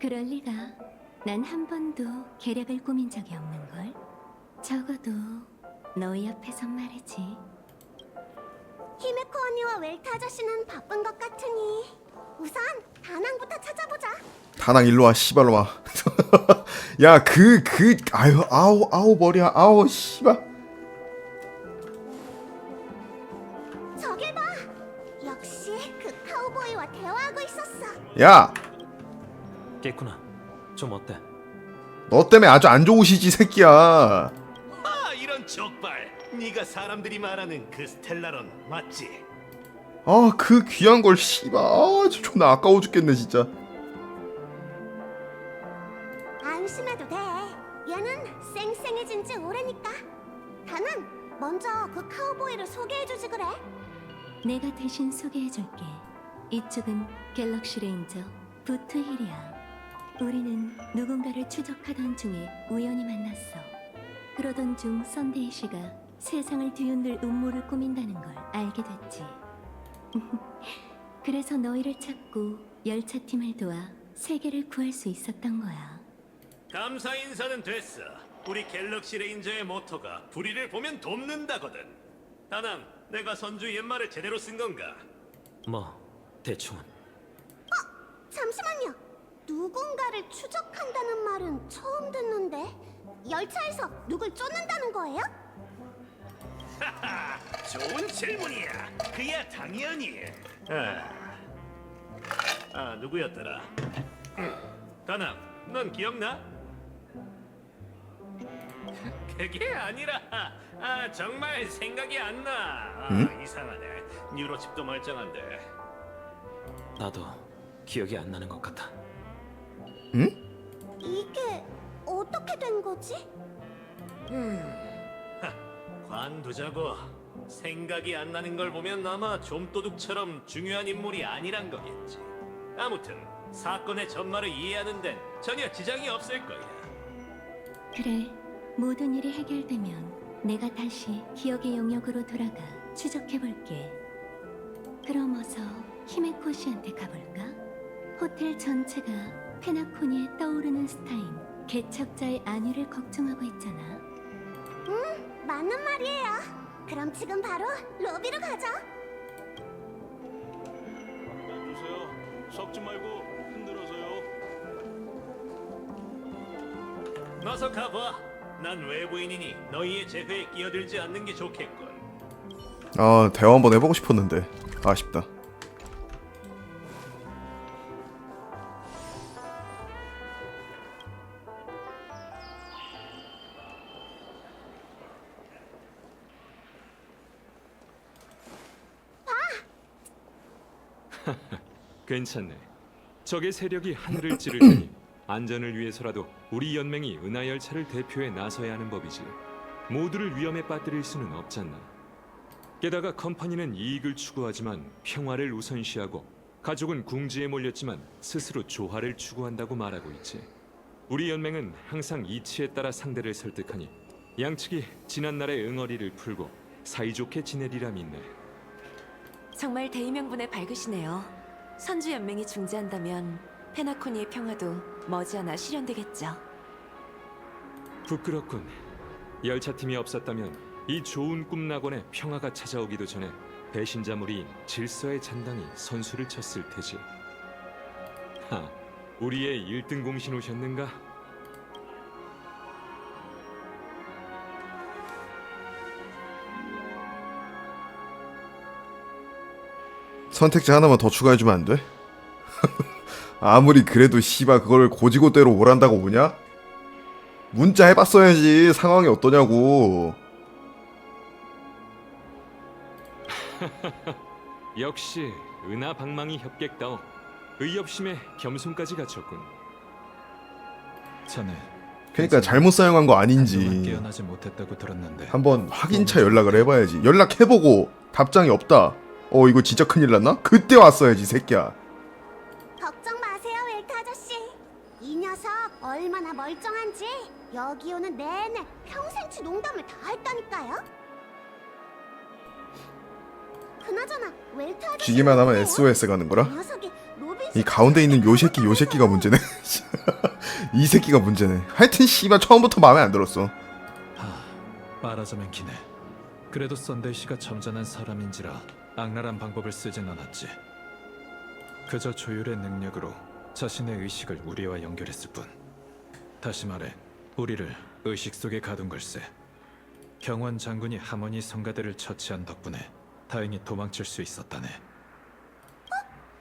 그럴 리가. 난 한 번도 계략을 꾸민 적이 없는걸. 적어도 너희 앞에선 말이지. 히메코 언니와 웰트 아저씨는 바쁜 것 같으니 우선 다낭부터 찾아보자. 다낭 일로와 씨발로마. 야 아유 아우 머리야 아우 씨발. 저길 봐. 역시 그 카우보이와 대화하고 있었어. 야 깼구나. 좀 어때? 너 때문에 아주 안 좋으시지 새끼야. 아, 이런 족발. 네가 사람들이 말하는 그 스텔라론 맞지? 아 그 귀한 걸 씨발 존나 아까워 죽겠네 진짜. 안심해도 돼. 얘는 쌩쌩해진 지 오래니까. 다낭, 먼저 그 카우보이를 소개해주지 그래. 내가 대신 소개해줄게. 이쪽은 갤럭시 레인저 부트힐이야. 우리는 누군가를 추적하던 중에 우연히 만났어. 그러던 중 썬데이 씨가 세상을 뒤흔들 음모를 꾸민다는 걸 알게 됐지. 그래서 너희를 찾고 열차팀을 도와 세계를 구할 수 있었던 거야. 감사 인사는 됐어. 우리 갤럭시 레인저의 모토가 불의를 보면 돕는다거든. 다낭, 내가 선주 옛말을 제대로 쓴 건가? 뭐 대충은. 잠시만요. 누군가를 추적한다는 말은 처음 듣는데 열차에서 누굴 쫓는다는 거예요? 하하, 좋은 질문이야. 그야 당연히. 누구였더라? 다낭, 넌 기억나? 그게 아니라, 정말 생각이 안 나. 이상하네. 뉴로칩도 멀쩡한데. 나도 기억이 안 나는 것 같아. 이게 어떻게 된 거지? 관두자고. 생각이 안 나는 걸 보면 아마 좀도둑처럼 중요한 인물이 아니란 거겠지. 아무튼 사건의 전말을 이해하는 데는 전혀 지장이 없을 거야. 그래, 모든 일이 해결되면 내가 다시 기억의 영역으로 돌아가 추적해볼게. 그럼 어서 히메코 씨한테 가볼까? 호텔 전체가 페나코니의 떠오르는 스타인 개척자의 안위를 걱정하고 있잖아. 맞는 말이에요. 그럼 지금 바로 로비로 가자. 주세요. 섞지 말고 흔들어서요. 어서 가봐. 난 외부인이니 너희의 재회에 끼어들지 않는 게 좋겠군. 아 대화 한번 해보고 싶었는데 아쉽다. 괜찮네. 적의 세력이 하늘을 찌를 테니 안전을 위해서라도 우리 연맹이 은하열차를 대표해 나서야 하는 법이지. 모두를 위험에 빠뜨릴 수는 없잖아. 게다가 컴퍼니는 이익을 추구하지만 평화를 우선시하고 가족은 궁지에 몰렸지만 스스로 조화를 추구한다고 말하고 있지. 우리 연맹은 항상 이치에 따라 상대를 설득하니 양측이 지난날의 응어리를 풀고 사이좋게 지내리라 믿네. 정말 대의명분에 밝으시네요. 선주 연맹이 중재한다면 페나코니의 평화도 머지않아 실현되겠죠. 부끄럽군. 열차팀이 없었다면 이 좋은 꿈낙원에 평화가 찾아오기도 전에 배신자 무리인 질서의 잔당이 선수를 쳤을 테지. 우리의 1등 공신 오셨는가? 선택지 하나만 더 추가해주면 안 돼? 아무리 그래도 씨발 그걸 고지고대로 오란다고 오냐? 문자 해봤어야지 상황이 어떠냐고. 역시 은하방망이 협객다워 의협심에 겸손까지 갖췄군. 자네 그러니까 잘못 사용한 거 한동안 아닌지 깨어나지 못했다고 들었는데 한번 확인차 연락을 해봐야지. 연락해보고 답장이 없다. 이거 진짜 큰일 났나? 그때 왔어야지 새끼야. 걱정 마세요, 웰트 아저씨. 이 녀석 얼마나 멀쩡한지 여기 오는 내내 평생치 농담을 다 했다니까요. 그나저나 웰트 아저씨 쥐기만 하면 SOS 가는 거라? 이 녀석이 로빈 이 가운데 있는 요 새끼가 문제네. 이 새끼가 문제네. 하여튼 씨발 처음부터 마음에 안 들었어. 말하자면 기네. 그래도 썬데이 씨가 점잖은 사람인지라 악랄한 방법을 쓰진 않았지. 그저 조율의 능력으로 자신의 의식을 우리와 연결했을 뿐. 다시 말해 우리를 의식 속에 가둔 걸세. 경원 장군이 하모니 성가대를 처치한 덕분에 다행히 도망칠 수 있었다네.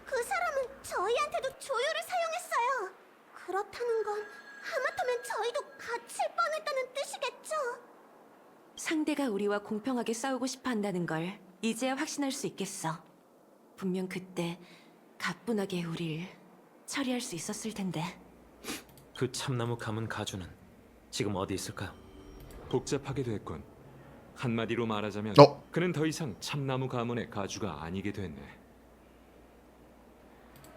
그 사람은 저희한테도 조율을 사용했어요. 그렇다는 건 하마터면 저희도 갇힐 뻔했다는 뜻이겠죠? 상대가 우리와 공평하게 싸우고 싶어 한다는 걸 이제야 확신할 수 있겠어. 분명 그때 가뿐하게 우릴 처리할 수 있었을 텐데. 그 참나무 가문 가주는 지금 어디 있을까요? 복잡하게 됐군. 한마디로 말하자면 그는 더 이상 참나무 가문의 가주가 아니게 됐네.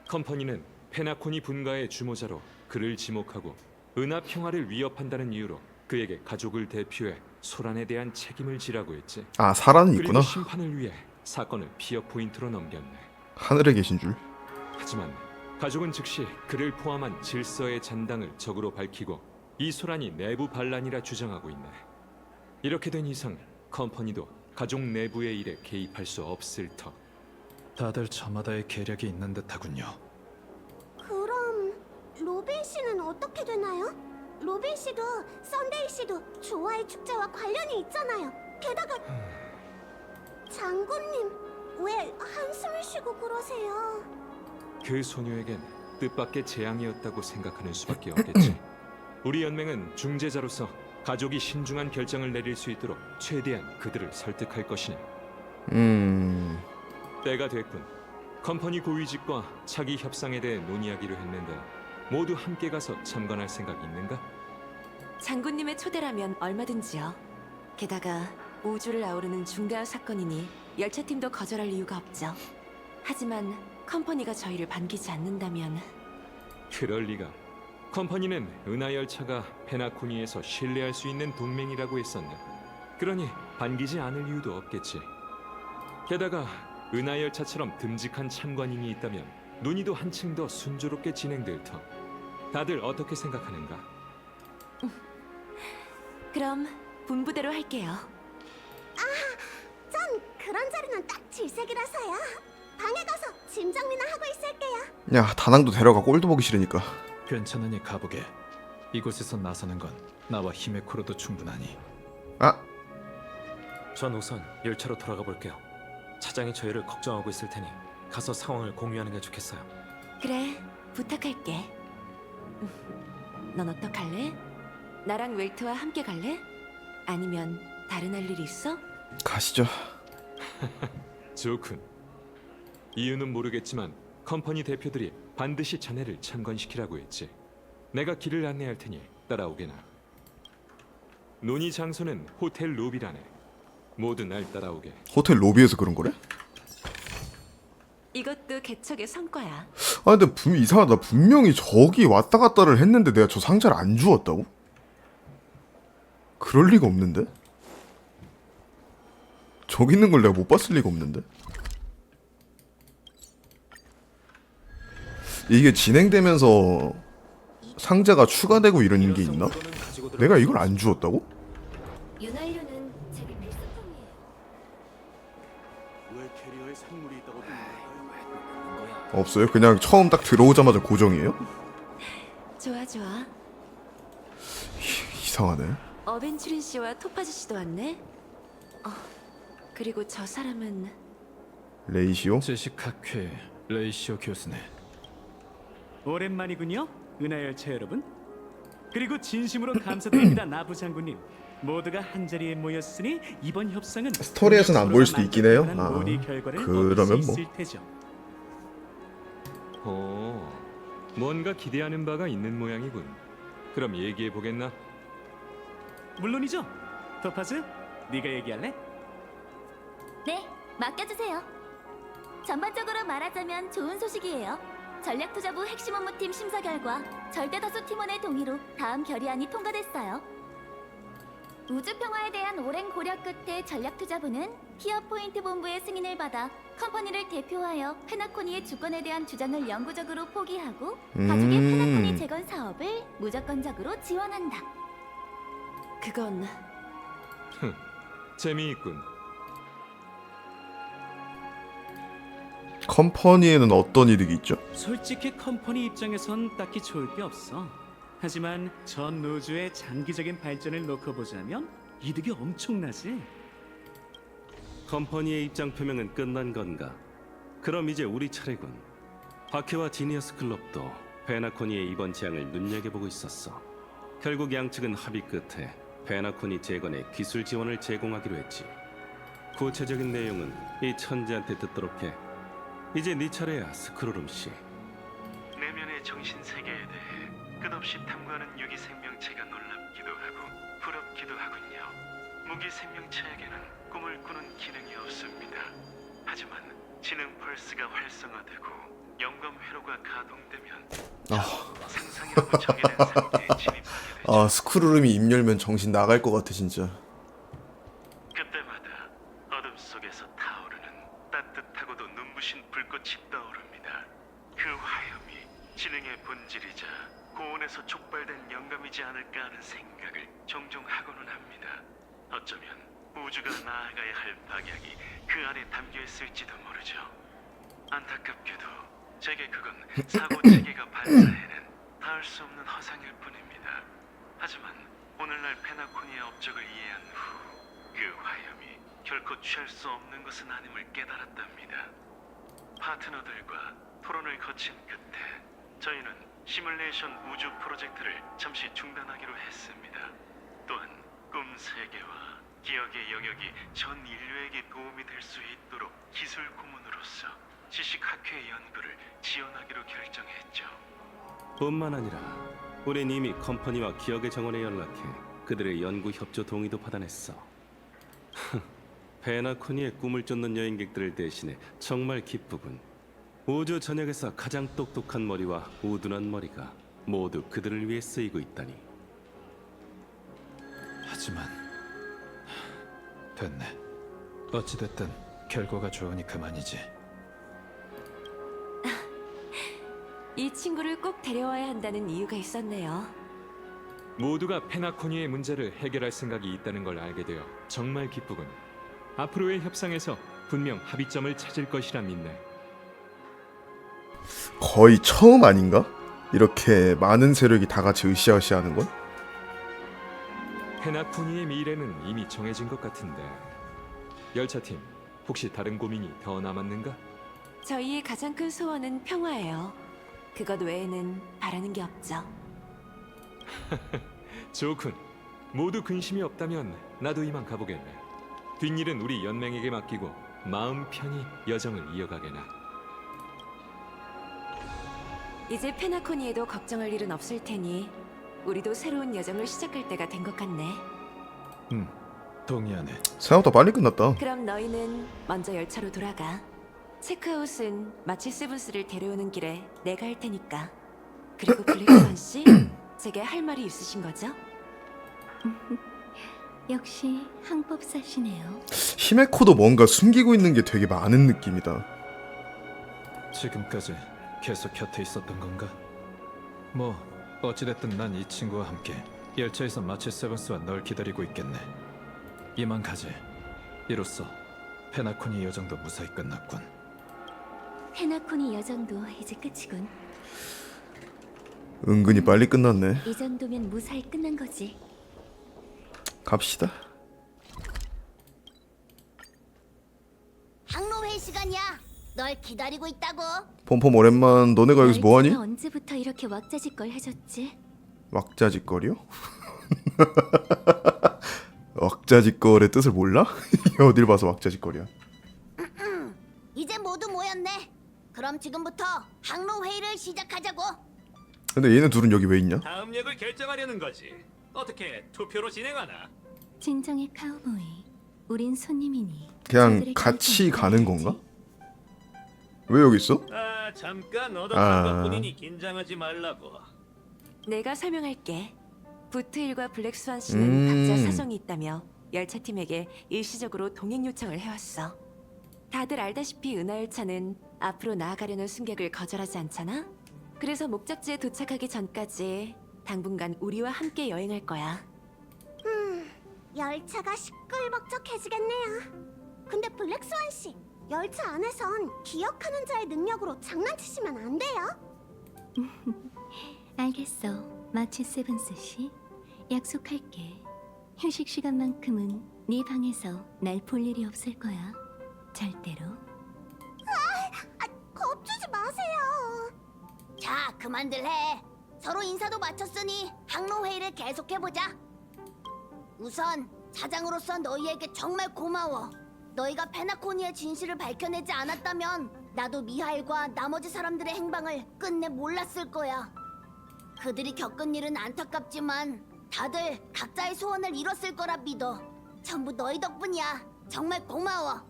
컴퍼니는 페나코니 분가의 주모자로 그를 지목하고 은하 평화를 위협한다는 이유로 그에게 가족을 대표해 소란에 대한 책임을 지라고 했지. 아 사라는 있구나. 그리고 심판을 위해 사건을 피어 포인트로 넘겼네. 하늘에 계신 줄. 하지만 가족은 즉시 그를 포함한 질서의 잔당을 적으로 밝히고 이 소란이 내부 반란이라 주장하고 있네. 이렇게 된 이상 컴퍼니도 가족 내부의 일에 개입할 수 없을 터. 다들 저마다의 계략이 있는 듯하군요. 그럼 로빈 씨는 어떻게 되나요? 로빈 씨도 썬데이 씨도 조화의 축제와 관련이 있잖아요. 게다가 장군님 왜 한숨을 쉬고 그러세요? 그 소녀에겐 뜻밖의 재앙이었다고 생각하는 수밖에 없겠지. 우리 연맹은 중재자로서 가족이 신중한 결정을 내릴 수 있도록 최대한 그들을 설득할 것이니. 때가 됐군. 컴퍼니 고위직과 차기 협상에 대해 논의하기로 했는데 모두 함께 가서 참관할 생각 있는가? 장군님의 초대라면 얼마든지요. 게다가 우주를 아우르는 중대한 사건이니 열차팀도 거절할 이유가 없죠. 하지만 컴퍼니가 저희를 반기지 않는다면 그럴 리가. 컴퍼니는 은하열차가 페나코니에서 신뢰할 수 있는 동맹이라고 했었네. 그러니 반기지 않을 이유도 없겠지. 게다가 은하열차처럼 듬직한 참관인이 있다면 논의도 한층 더 순조롭게 진행될 터. 다들 어떻게 생각하는가? 그럼 분부대로 할게요. 전 그런 자리는 딱 질색이라서요. 방에 가서 짐 정리나 하고 있을게요. 야 다낭도 데려가 꼴도 보기 싫으니까. 괜찮으니 가보게. 이곳에서 나서는 건 나와 히메코로도 충분하니. 아 전 우선 열차로 돌아가 볼게요. 차장이 저희를 걱정하고 있을 테니 가서 상황을 공유하는 게 좋겠어요. 그래, 부탁할게. 넌 어떡할래? 나랑 웰트와 함께 갈래? 아니면 다른 할 일이 있어? 가시죠. 좋군. 이유는 모르겠지만 컴퍼니 대표들이 반드시 자네를 참관시키라고 했지. 내가 길을 안내할 테니 따라오게나. 논의 장소는 호텔 로비라네. 모두 날 따라오게. 호텔 로비에서 그런 거래? 이것도 개척의 성과야. 아 근데 이상하다. 분명히 저기 왔다 갔다를 했는데 내가 저 상자를 안 주웠다고? 그럴 리가 없는데? 저기 있는 걸 내가 못 봤을 리가 없는데? 이게 진행되면서 상자가 추가되고 이런 게 있나? 내가 이걸 안 주웠다고? 윤활유는 제게 필수품이에요. 왜 캐리어에 생물이 있다고 없어요? 그냥 처음 딱 들어오자마자 고정이에요? 좋아, 좋아. 이상하네. 어벤츄린 씨와 토파즈 씨도 왔네. 그리고 저 사람은 레이시오? 제시카케 레이시오 교수네. 오랜만이군요, 은하열차 여러분. 그리고 진심으로 감사드립니다, 나부 장군님. 모두가 한 자리에 모였으니 이번 협상은 스토리에서는 안 보일 수도 있긴 해요. 모의 결과를 그러면 얻을 수 뭐. 있을 테죠. 뭔가 기대하는 바가 있는 모양이군. 그럼 얘기해 보겠나? 물론이죠. 토파즈, 네가 얘기할래? 네, 맡겨주세요. 전반적으로 말하자면 좋은 소식이에요. 전략투자부 핵심 업무팀 심사 결과 절대다수 팀원의 동의로 다음 결의안이 통과됐어요. 우주 평화에 대한 오랜 고려 끝에 전략투자부는 티어 포인트 본부의 승인을 받아 컴퍼니를 대표하여 페나코니의 주권에 대한 주장을 영구적으로 포기하고 가족의 페나코니 재건 사업을 무조건적으로 지원한다. 그건 재미있군. 컴퍼니에는 어떤 이득이 있죠? 솔직히 컴퍼니 입장에선 딱히 좋을 게 없어. 하지만 전 우주의 장기적인 발전을 놓고 보자면 이득이 엄청나지. 컴퍼니의 입장 표명은 끝난 건가? 그럼 이제 우리 차례군. 화케와 지니어스 클럽도 페나코니의 이번 제안을 눈여겨보고 있었어. 결국 양측은 합의 끝에 페나코니 재건에 기술 지원을 제공하기로 했지. 구체적인 내용은 이 천재한테 듣도록 해. 이제 네 차례야, 스크로름 씨. 내면의 정신 세계에 대해 끝없이 탐구하는 유기 생명체가 놀랍기도 하고 부럽기도 하군요. 무기 생명체에게는 꿈을 꾸는 기능이 없습니다. 하지만 지능 펄스가 활성화되고 영감 회로가 가동되면 상상이라고 정의된 상태에 진입하게 되죠. 아, 스크루름이 입 열면 정신 나갈 것 같아 진짜. 그때마다 어둠 속에서 타오르는 따뜻하고도 눈부신 불꽃이 떠오릅니다. 그 화염이 지능의 본질이자 고온에서 촉발된 영감이지 않을까 하는 생각을 종종 하고는 합니다. 어쩌면 우주가 나아가야 할 방향이 그 안에 담겨 있을지도 모르죠. 안타깝게도 제게 그건 사고 체계가 반사해낸 닿을 수 없는 허상일 뿐입니다. 하지만 오늘날 페나코니의 업적을 이해한 후 그 화염이 결코 취할 수 없는 것은 아님을 깨달았답니다. 파트너들과 토론을 거친 끝에 저희는 시뮬레이션 우주 프로젝트를 잠시 중단하기로 했습니다. 또한 꿈 세계와 기억의 영역이 전 인류에게 도움이 될 수 있도록 기술 고문으로서 지식 학회 연구를 지원하기로 결정했죠. 뿐만 아니라 우린 이미 컴퍼니와 기억의 정원에 연락해 그들의 연구 협조 동의도 받아냈어. 페나코니의 꿈을 쫓는 여행객들을 대신해 정말 기쁘군. 우주 전역에서 가장 똑똑한 머리와 우둔한 머리가 모두 그들을 위해 쓰이고 있다니. 하지만 됐네. 어찌됐든 결과가 좋으니 그만이지. 이 친구를 꼭 데려와야 한다는 이유가 있었네요. 모두가 페나코니의 문제를 해결할 생각이 있다는 걸 알게 되어 정말 기쁘군. 앞으로의 협상에서 분명 합의점을 찾을 것이라 믿네. 거의 처음 아닌가? 이렇게 많은 세력이 다 같이 으쌰으쌰하는 건? 페나코니의 미래는 이미 정해진 것 같은데. 열차팀, 혹시 다른 고민이 더 남았는가? 저희의 가장 큰 소원은 평화예요. 그것 외에는 바라는 게 없죠. 좋군. 모두 근심이 없다면 나도 이만 가보겠네. 뒷일은 우리 연맹에게 맡기고 마음 편히 여정을 이어가게나. 이제 페나코니에도 걱정할 일은 없을 테니 우리도 새로운 여정을 시작할 때가 된 것 같네. 동의하네. 생각보다 빨리 끝났다. 그럼 너희는 먼저 열차로 돌아가. 체크아웃은 마치 세븐스를 데려오는 길에 내가 할 테니까. 그리고 블랙스원 씨, 제게 할 말이 있으신 거죠? 역시 항법사시네요. 히메코도 뭔가 숨기고 있는 게 되게 많은 느낌이다. 지금까지 계속 곁에 있었던 건가? 뭐 어찌됐든 난 이 친구와 함께 열차에서 마치 세븐스와 널 기다리고 있겠네. 이만 가지. 이로써 페나코니 여정도 무사히 끝났군. 페나코니 여정도 이제 끝이군. 은근히 빨리 끝났네. 이 정도면 무사히 끝난 거지. 갑시다. 항로회 시간이야. 널 기다리고 있다고. 폼폼 오랜만. 너네가 여기서 뭐하니? 날짜가 언제부터 이렇게 왁자지껄 해줬지? 왁자지껄이요? 왁자지껄의 뜻을 몰라? 어딜 봐서 왁자지껄이야. 이제 모두 모였네. 그럼 지금부터 항로회의를 시작하자고. 근데 얘네 둘은 여기 왜 있냐? 다음 역을 결정하려는 거지. 어떻게 투표로 진행하나? 진정의 카우보이. 우린 손님이니. 그냥 저들의 같이 결정을 가는 따라야지. 건가? 왜 여기 있어? 아, 잠깐 너도 아. 한 것뿐이니 긴장하지 말라고. 내가 설명할게. 부트힐과 블랙스완 씨는 각자 사정이 있다며 열차팀에게 일시적으로 동행 요청을 해왔어. 다들 알다시피 은하열차는 앞으로 나아가려는 승객을 거절하지 않잖아? 그래서 목적지에 도착하기 전까지 당분간 우리와 함께 여행할 거야. 열차가 시끌벅적해지겠네요. 근데 블랙스완 씨, 열차 안에선 기억하는 자의 능력으로 장난치시면 안 돼요. 알겠어, 마치 세븐스 씨. 약속할게. 휴식 시간만큼은 네 방에서 날 볼 일이 없을 거야. 절대로. 겁주지 마세요. 자, 그만들 해. 서로 인사도 마쳤으니 항로 회의를 계속해보자. 우선 차장으로서 너희에게 정말 고마워. 너희가 페나코니의 진실을 밝혀내지 않았다면 나도 미하일과 나머지 사람들의 행방을 끝내 몰랐을 거야. 그들이 겪은 일은 안타깝지만 다들 각자의 소원을 이뤘을 거라 믿어. 전부 너희 덕분이야. 정말 고마워.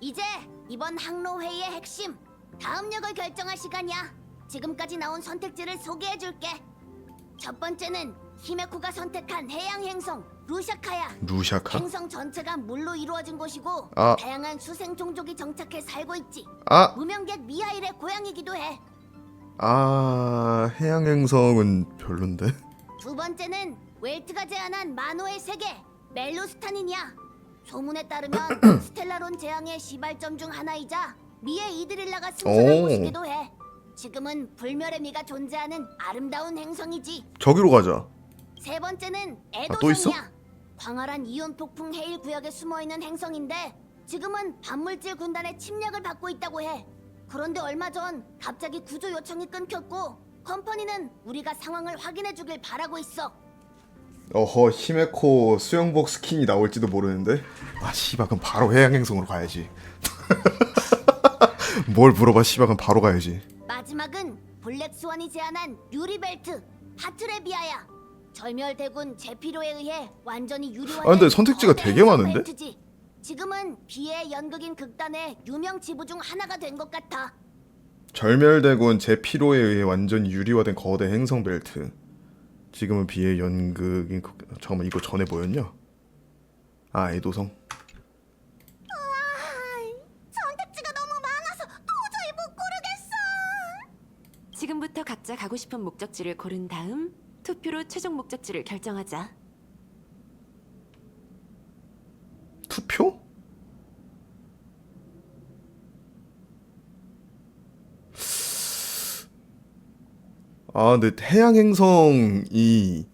이제 이번 항로 회의의 핵심, 다음 역을 결정할 시간이야. 지금까지 나온 선택지를 소개해줄게. 첫 번째는 히메코가 선택한 해양 행성 루샤카야. 루샤카? 행성 전체가 물로 이루어진 곳이고 아. 다양한 수생 종족이 정착해 살고 있지. 아, 무명객 미하일의 고향이기도 해. 아, 해양 행성은 별론데. 두 번째는 웰트가 제안한 만호의 세계 멜로스탄이냐. 소문에 따르면 스텔라론 재앙의 시발점 중 하나이자 미의 이드릴라가 승천한 오. 곳이기도 해. 지금은 불멸의 미가 존재하는 아름다운 행성이지. 저기로 가자. 세 번째는 또 있어? 에도성이야. 광활한 이온 폭풍 해일 구역에 숨어 있는 행성인데 지금은 반물질 군단의 침략을 받고 있다고 해. 그런데 얼마 전 갑자기 구조 요청이 끊겼고 컴퍼니는 우리가 상황을 확인해 주길 바라고 있어. 어허, 히메코 수영복 스킨이 나올지도 모르는데. 아, 씨발, 그럼 바로 해양 행성으로 가야지. 뭘 물어봐, 씨발, 그럼 바로 가야지. 마지막은 블랙스완이 제안한 유리벨트 하트레비아야. 절멸대군 제피로에 의해 완전히 유리화된 아, 근데 선택지가 거대 되게 행성 많은데? 벨트지. 지금은 비의 연극인 극단의 유명 지부 중 하나가 된 것 같아. 절멸대군 제피로에 의해 완전히 유리화된 거대 행성 벨트. 지금은 비의 연극인 잠깐만, 이거 전에 뭐였냐? 아, 에도성. 선택지가 너무 많아서 도저히 못 고르겠어. 지금부터 각자 가고 싶은 목적지를 고른 다음 투표로 최종 목적지를 결정하자. 투표? 아, 근데 해양 행성이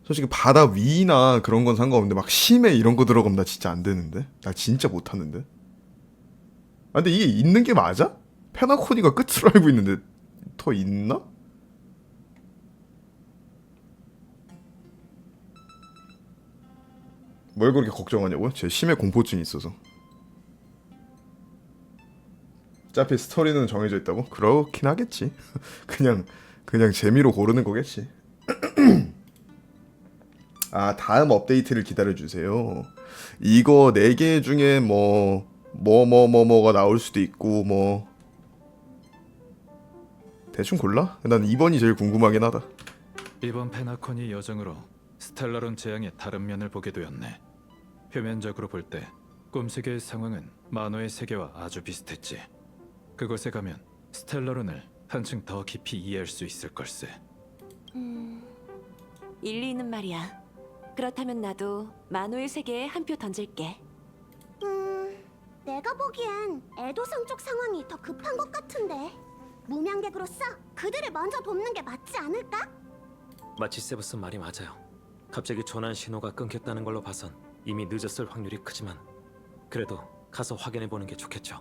솔직히 바다 위나 그런 건 상관없는데 막 심해 이런 거 들어가면 나 진짜 안 되는데. 나 진짜 못 하는데. 아, 근데 이게 있는 게 맞아? 페나코니가 끝으로 알고 있는데 더 있나? 뭘 그렇게 걱정하냐고요? 제 심해 공포증이 있어서. 어차피 스토리는 정해져 있다고? 그렇긴 하겠지. 그냥 재미로 고르는 거겠지. 아, 다음 업데이트를 기다려주세요. 이거 4개 중에 뭐가 나올 수도 있고 뭐 대충 골라? 난 2번이 제일 궁금하긴 하다. 이번 페나코니 여정으로 스텔라론 재앙의 다른 면을 보게 되었네. 표면적으로 볼 때 꿈세계의 상황은 만호의 세계와 아주 비슷했지. 그곳에 가면 스텔라론을 한층 더 깊이 이해할 수 있을 걸세. 일리 있는 말이야. 그렇다면 나도 만호의 세계에 한 표 던질게. 내가 보기엔 에도성 쪽 상황이 더 급한 것 같은데. 무명객으로서 그들을 먼저 돕는 게 맞지 않을까? 마치 세브스 말이 맞아요. 갑자기 전환 신호가 끊겼다는 걸로 봐선 이미 늦었을 확률이 크지만 그래도 가서 확인해 보는 게 좋겠죠.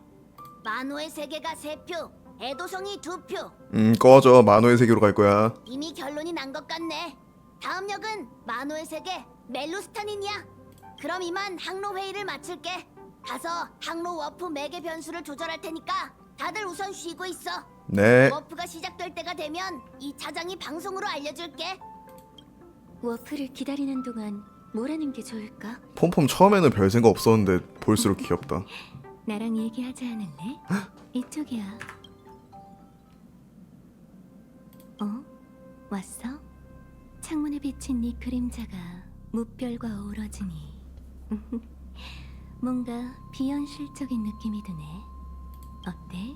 만호의 세계가 3표, 에도성이 2표. 꺼져. 만호의 세계로 갈 거야. 이미 결론이 난 것 같네. 다음 역은 만호의 세계 멜로스탄이냐? 그럼 이만 항로 회의를 마칠게. 가서 항로 워프 매개 변수를 조절할 테니까 다들 우선 쉬고 있어. 네. 워프가 시작될 때가 되면 이 차장이 방송으로 알려줄게. 워프를 기다리는 동안 뭘 하는 게 좋을까? 폼폼 처음에는 별 생각 없었는데 볼수록 귀엽다. 나랑 얘기하지 않을래? 이쪽이야. 왔어? 창문에 비친 네 그림자가 무별과 어우러지니 뭔가 비현실적인 느낌이 드네. 어때?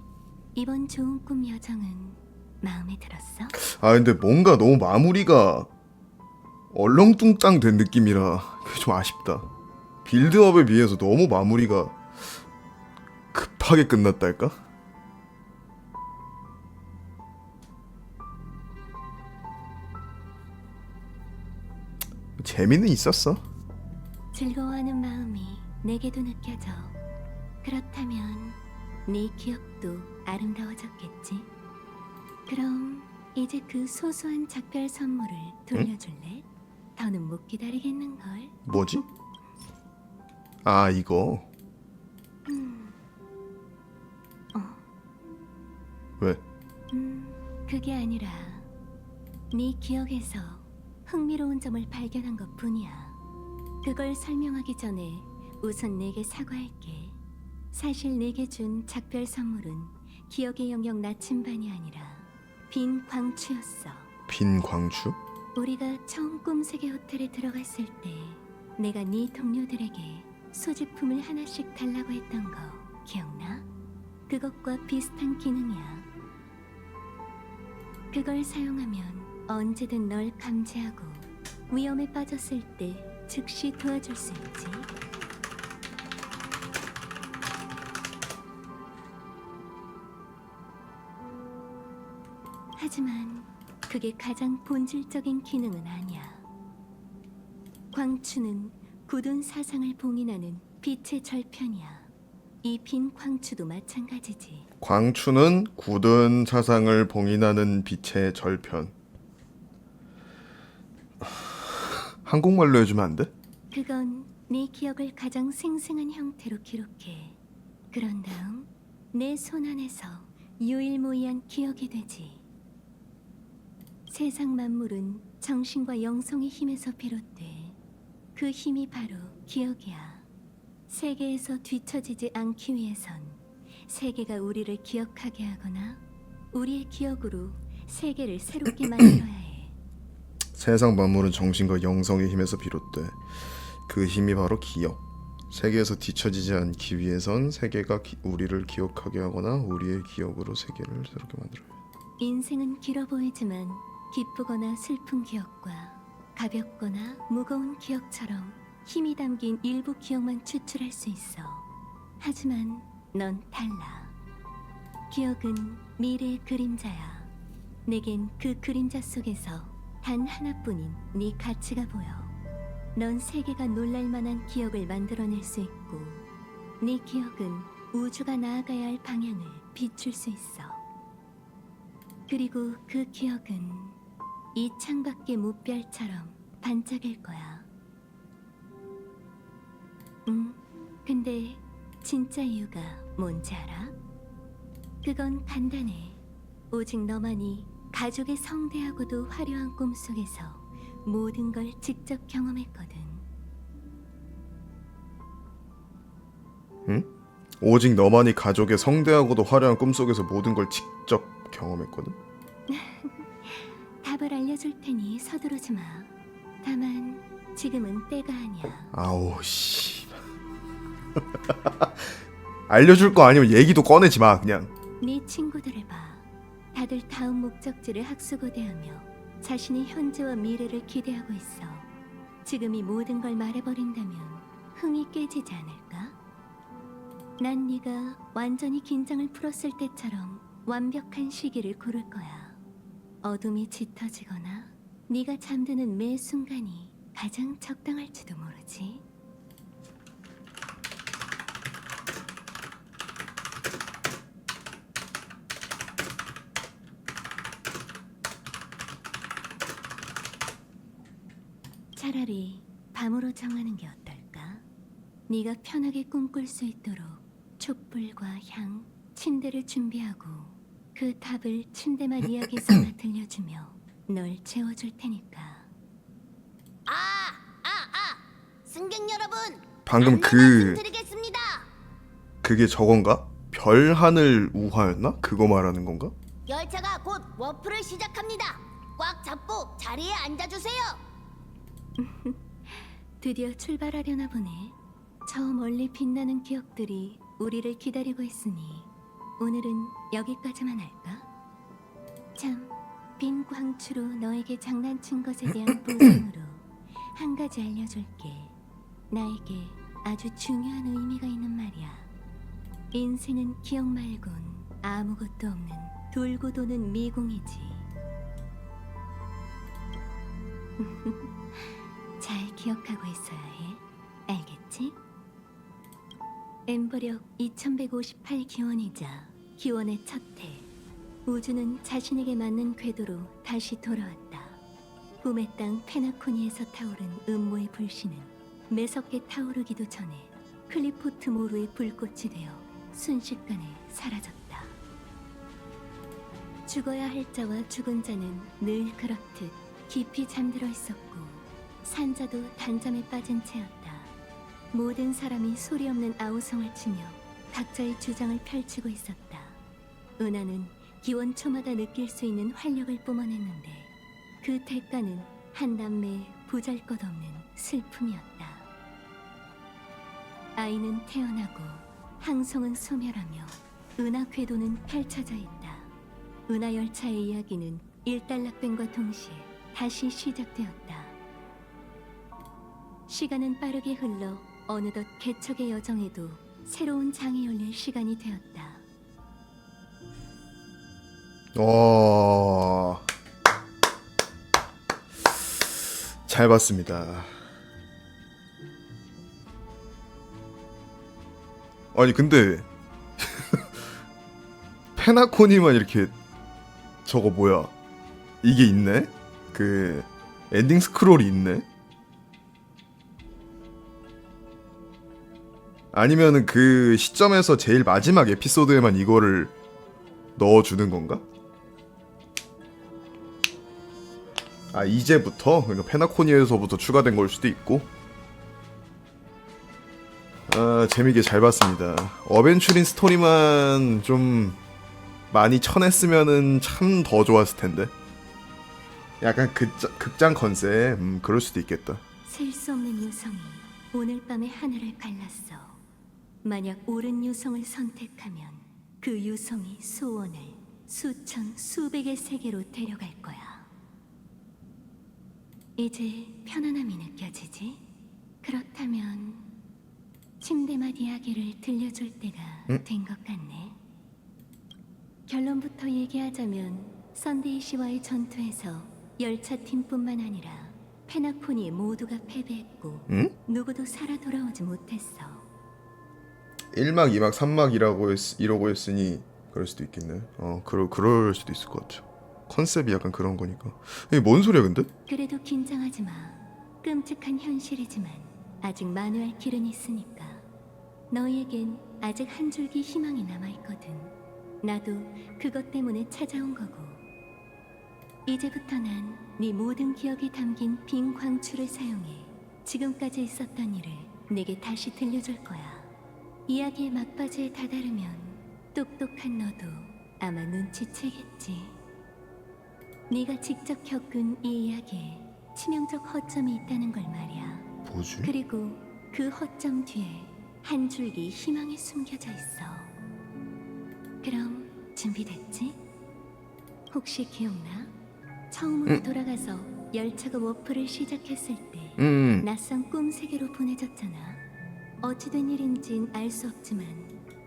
이번 좋은 꿈 여정은 마음에 들었어? 아 근데 뭔가 너무 마무리가 얼렁뚱땅 된 느낌이라 그게 좀 아쉽다. 빌드업에 비해서 너무 마무리가 급하게 끝났달까? 재미는 있었어. 즐거워하는 마음이 내게도 느껴져. 그렇다면 네 기억도 아름다워졌겠지? 그럼 이제 그 소소한 작별 선물을 돌려줄래? 더는 못 기다리겠는걸? 뭐지? 아 이거 왜? 그게 아니라 네 기억에서 흥미로운 점을 발견한 것뿐이야. 그걸 설명하기 전에 우선 내게 사과할게. 사실 내게 준 작별 선물은 기억의 영역 나침반이 아니라 빈 광추였어. 빈 광추? 우리가 처음 꿈세계 호텔에 들어갔을 때 내가 네 동료들에게 소지품을 하나씩 달라고 했던 거 기억나? 그것과 비슷한 기능이야. 그걸 사용하면 언제든 널 감지하고 위험에 빠졌을 때 즉시 도와줄 수 있지. 하지만 그게 가장 본질적인 기능은 아니야. 광추는 굳은 사상을 봉인하는 빛의 절편이야. 이 빈 광추도 마찬가지지. 광추는 굳은 사상을 봉인하는 빛의 절편. 한국말로 해주면 안 돼? 그건 네 기억을 가장 생생한 형태로 기록해. 그런 다음 내 손 안에서 유일무이한 기억이 되지. 세상 만물은 정신과 영성의 힘에서 비롯돼. 그 힘이 바로 기억이야. 세계에서 뒤처지지 않기 위해선 세계가 우리를 기억하게 하거나 우리의 기억으로 세계를 새롭게 만들어야 해. 세상 만물은 정신과 영성의 힘에서 비롯돼. 그 힘이 바로 기억. 세계에서 뒤처지지 않기 위해선 세계가 우리를 기억하게 하거나 우리의 기억으로 세계를 새롭게 만들어야 해. 인생은 길어 보이지만 기쁘거나 슬픈 기억과 가볍거나 무거운 기억처럼 힘이 담긴 일부 기억만 추출할 수 있어. 하지만 넌 달라. 기억은 미래의 그림자야. 내겐 그 그림자 속에서 단 하나뿐인 네 가치가 보여. 넌 세계가 놀랄 만한 기억을 만들어낼 수 있고 네 기억은 우주가 나아가야 할 방향을 비출 수 있어. 그리고 그 기억은 이 창밖의 무별처럼 반짝일 거야. 근데 진짜 이유가 뭔지 알아? 그건 간단해. 오직 너만이 가족의 성대하고도 화려한 꿈속에서 모든 걸 직접 경험했거든. 응? 오직 너만이 가족의 성대하고도 화려한 꿈속에서 모든 걸 직접 경험했거든? 답을 알려줄 테니 서두르지 마. 다만 지금은 때가 아니야. 아우 씨. 알려줄 거 아니면 얘기도 꺼내지 마 그냥. 네 친구들을 봐. 다들 다음 목적지를 학수고대하며 자신의 현재와 미래를 기대하고 있어. 지금 이 모든 걸 말해버린다면 흥이 깨지지 않을까? 난 네가 완전히 긴장을 풀었을 때처럼 완벽한 시기를 고를 거야. 어둠이 짙어지거나 네가 잠드는 매 순간이 가장 적당할지도 모르지. 차라리 밤으로 정하는 게 어떨까? 네가 편하게 꿈꿀 수 있도록 촛불과 향, 침대를 준비하고 그 답을 침대만 이야기에서나 들려주며 널 재워줄 테니까. 승객 여러분, 방금 말씀드리겠습니다. 그게 저건가? 별 하늘 우화였나? 그거 말하는 건가? 열차가 곧 워프를 시작합니다. 꽉 잡고 자리에 앉아주세요. 드디어 출발하려나 보네. 저 멀리 빛나는 기억들이 우리를 기다리고 있으니 오늘은 여기까지만 할까? 참, 빈 광추로 너에게 장난친 것에 대한 보상으로 한 가지 알려줄게. 나에게 아주 중요한 의미가 있는 말이야. 인생은 기억 말곤 아무것도 없는 돌고 도는 미궁이지. 잘 기억하고 있어야 해. 알겠지? 엠버력 2158 기원이자 기원의 첫 해. 우주는 자신에게 맞는 궤도로 다시 돌아왔다. 꿈의 땅 페나코니에서 타오른 음모의 불씨는 매섭게 타오르기도 전에 클리포트 모루의 불꽃이 되어 순식간에 사라졌다. 죽어야 할 자와 죽은 자는 늘 그렇듯 깊이 잠들어 있었고 산자도 단잠에 빠진 채였다. 모든 사람이 소리 없는 아우성을 치며 각자의 주장을 펼치고 있었다. 은하는 기원 초마다 느낄 수 있는 활력을 뿜어냈는데 그 대가는 한 남매의 보잘것없는 슬픔이었다. 아이는 태어나고 항성은 소멸하며 은하 궤도는 펼쳐져 있다. 은하 열차의 이야기는 일단락됨과 동시에 다시 시작되었다. 시간은 빠르게 흘러 어느덧 개척의 여정에도 새로운 장이 열릴 시간이 되었다. 잘 봤습니다. 아니 근데 페나코니만 이렇게 저거 뭐야? 이게 있네? 그 엔딩 스크롤이 있네? 아니면은 그 시점에서 제일 마지막 에피소드에만 이거를 넣어주는 건가? 아 이제부터? 그러니까 페나코니에서부터 추가된 걸 수도 있고. 아 재미있게 잘 봤습니다. 어벤츄린 스토리만 좀 많이 쳐냈으면은 참 더 좋았을 텐데. 약간 극장 컨셉 그럴 수도 있겠다. 셀 수 없는 유성이 오늘 밤의 하늘을 갈랐어. 만약 옳은 유성을 선택하면 그 유성이 소원을 수천 수백의 세계로 데려갈 거야. 이제 편안함이 느껴지지? 그렇다면 침대맛 이야기를 들려줄 때가 된 것 같네. 결론부터 얘기하자면 썬데이 씨와의 전투에서 열차팀뿐만 아니라 페나코니 모두가 패배했고 누구도 살아 돌아오지 못했어. 1막, 2막, 3막 이러고 했으니 그럴 수도 있겠네. 그럴 수도 있을 것 같아. 컨셉이 약간 그런 거니까. 이게 뭔 소리야 근데? 그래도 긴장하지 마. 끔찍한 현실이지만 아직 만회할 길은 있으니까. 너희에겐 아직 한 줄기 희망이 남아있거든. 나도 그것 때문에 찾아온 거고. 이제부터 난 네 모든 기억이 담긴 빈 광추를 사용해 지금까지 있었던 일을 내게 다시 들려줄 거야. 이야기의 막바지에 다다르면 똑똑한 너도 아마 눈치채겠지. 네가 직접 겪은 이 이야기에 치명적 허점이 있다는 걸 말이야. 뭐지? 그리고 그 허점 뒤에 한 줄기 희망이 숨겨져 있어. 그럼 준비됐지? 혹시 기억나? 처음으로 돌아가서 열차가 워프를 시작했을 때 낯선 꿈 세계로 보내졌잖아. 어찌된 일인진 알 수 없지만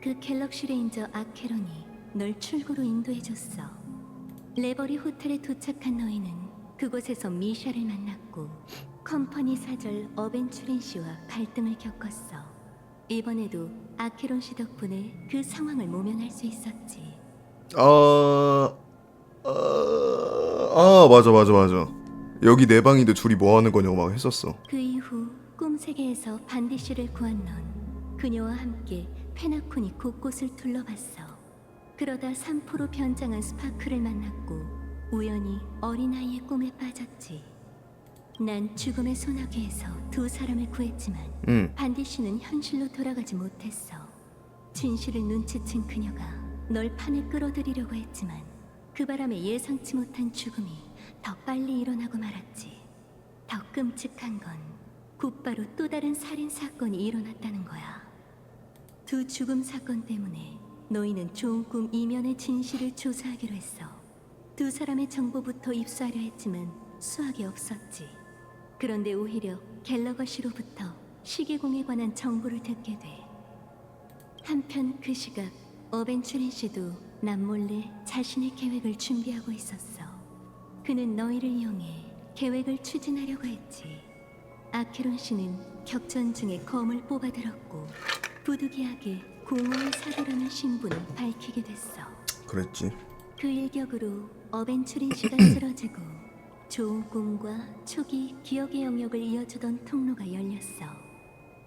그 갤럭시 레인저 아케론이 널 출구로 인도해줬어. 레버리 호텔에 도착한 너희는 그곳에서 미샤를 만났고 컴퍼니 사절 어벤츄린 씨와 갈등을 겪었어. 이번에도 아케론 씨 덕분에 그 상황을 모면할 수 있었지. 맞아. 여기 내 방인데 둘이 뭐 하는 거냐고 막 했었어. 그 이후 꿈세계에서 반디 씨를 구한 넌 그녀와 함께 페나코니 곳곳을 둘러봤어. 그러다 3% 변장한 스파크를 만났고 우연히 어린아이의 꿈에 빠졌지. 난 죽음의 소나기에서 두 사람을 구했지만 반디 씨는 현실로 돌아가지 못했어. 진실을 눈치챈 그녀가 널 판에 끌어들이려고 했지만 그 바람에 예상치 못한 죽음이 더 빨리 일어나고 말았지. 더 끔찍한 건 곧바로 또 다른 살인 사건이 일어났다는 거야. 두 죽음 사건 때문에 너희는 좋은 꿈 이면의 진실을 조사하기로 했어. 두 사람의 정보부터 입수하려 했지만 수확이 없었지. 그런데 오히려 갤러거 씨로부터 시계공에 관한 정보를 듣게 돼. 한편 그 시각 어벤츄린 씨도 남몰래 자신의 계획을 준비하고 있었어. 그는 너희를 이용해 계획을 추진하려고 했지. 아케론 씨는 격전 중에 검을 뽑아들었고 부득이하게 공허의 사도라는 신분을 밝히게 됐어. 그랬지. 그 일격으로 어벤츄린 씨가 쓰러지고 좋은 꿈과 초기 기억의 영역을 이어주던 통로가 열렸어.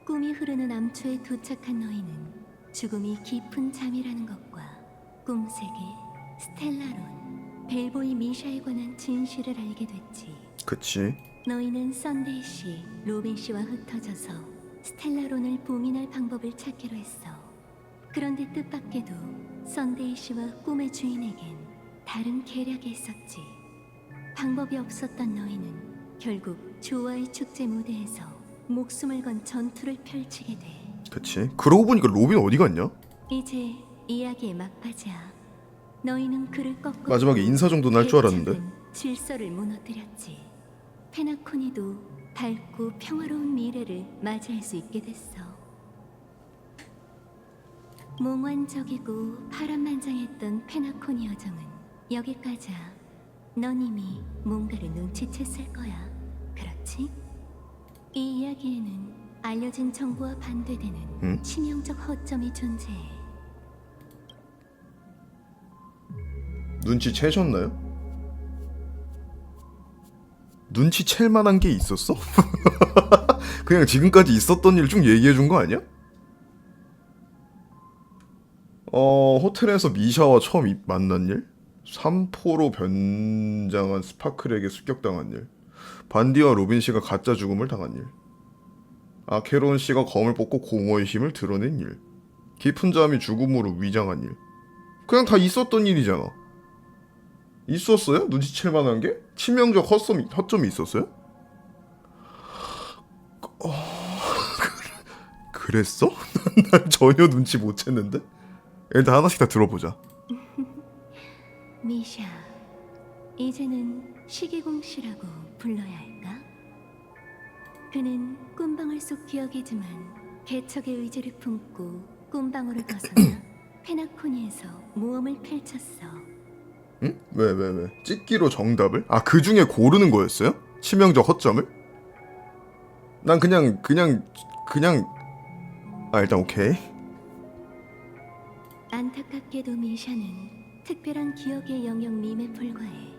꿈이 흐르는 암초에 도착한 너희는 죽음이 깊은 잠이라는 것과 꿈세계, 스텔라론, 벨보이 미샤에 관한 진실을 알게 됐지. 그치. 너희는 썬데이 씨, 로빈 씨와 흩어져서 스텔라론을 봉인할 방법을 찾기로 했어. 그런데 뜻밖에도 썬데이 씨와 꿈의 주인에겐 다른 계략이 있었지. 방법이 없었던 너희는 결국 조화의 축제 무대에서 목숨을 건 전투를 펼치게 돼. 그치. 그러고 보니까 로빈 어디 갔냐? 이제 이야기의 막바지야. 너희는 그를 꺾고 마지막에 인사 정도는 할 줄 알았는데. 개척은 질서를 무너뜨렸지. 페나코니도 밝고 평화로운 미래를 맞이할 수 있게 됐어. 몽환적이고 파란만장했던 페나코니 여정은 여기까지야. 넌 이미 뭔가를 눈치챘을 거야. 그렇지? 이 이야기에는 알려진 정보와 반대되는 치명적 허점이 존재해. 눈치채셨나요? 눈치챌 만한 게 있었어? 그냥 지금까지 있었던 일 쭉 얘기해 준 거 아니야? 호텔에서 미샤와 처음 만난 일? 삼포로 변장한 스파클에게 습격당한 일. 반디와 로빈 씨가 가짜 죽음을 당한 일. 아케론 씨가 검을 뽑고 공허의 힘을 드러낸 일. 깊은 잠이 죽음으로 위장한 일. 그냥 다 있었던 일이잖아. 있었어요? 눈치챌 만한 게? 치명적 허점이 있었어요? 그랬어? 난 전혀 눈치 못 챘는데? 일단 하나씩 다 들어보자. 미샤, 이제는 시기공 씨라고 불러야 할까? 그는 꿈방울 속 기억이지만 개척의 의지를 품고 꿈방울을 벗어나 페나코니에서 모험을 펼쳤어. 응? 왜? 찍기로 정답을? 아, 그 중에 고르는 거였어요? 치명적 허점을? 난 그냥 일단 오케이. 안타깝게도 미샤는 특별한 기억의 영역 밈에 불과해.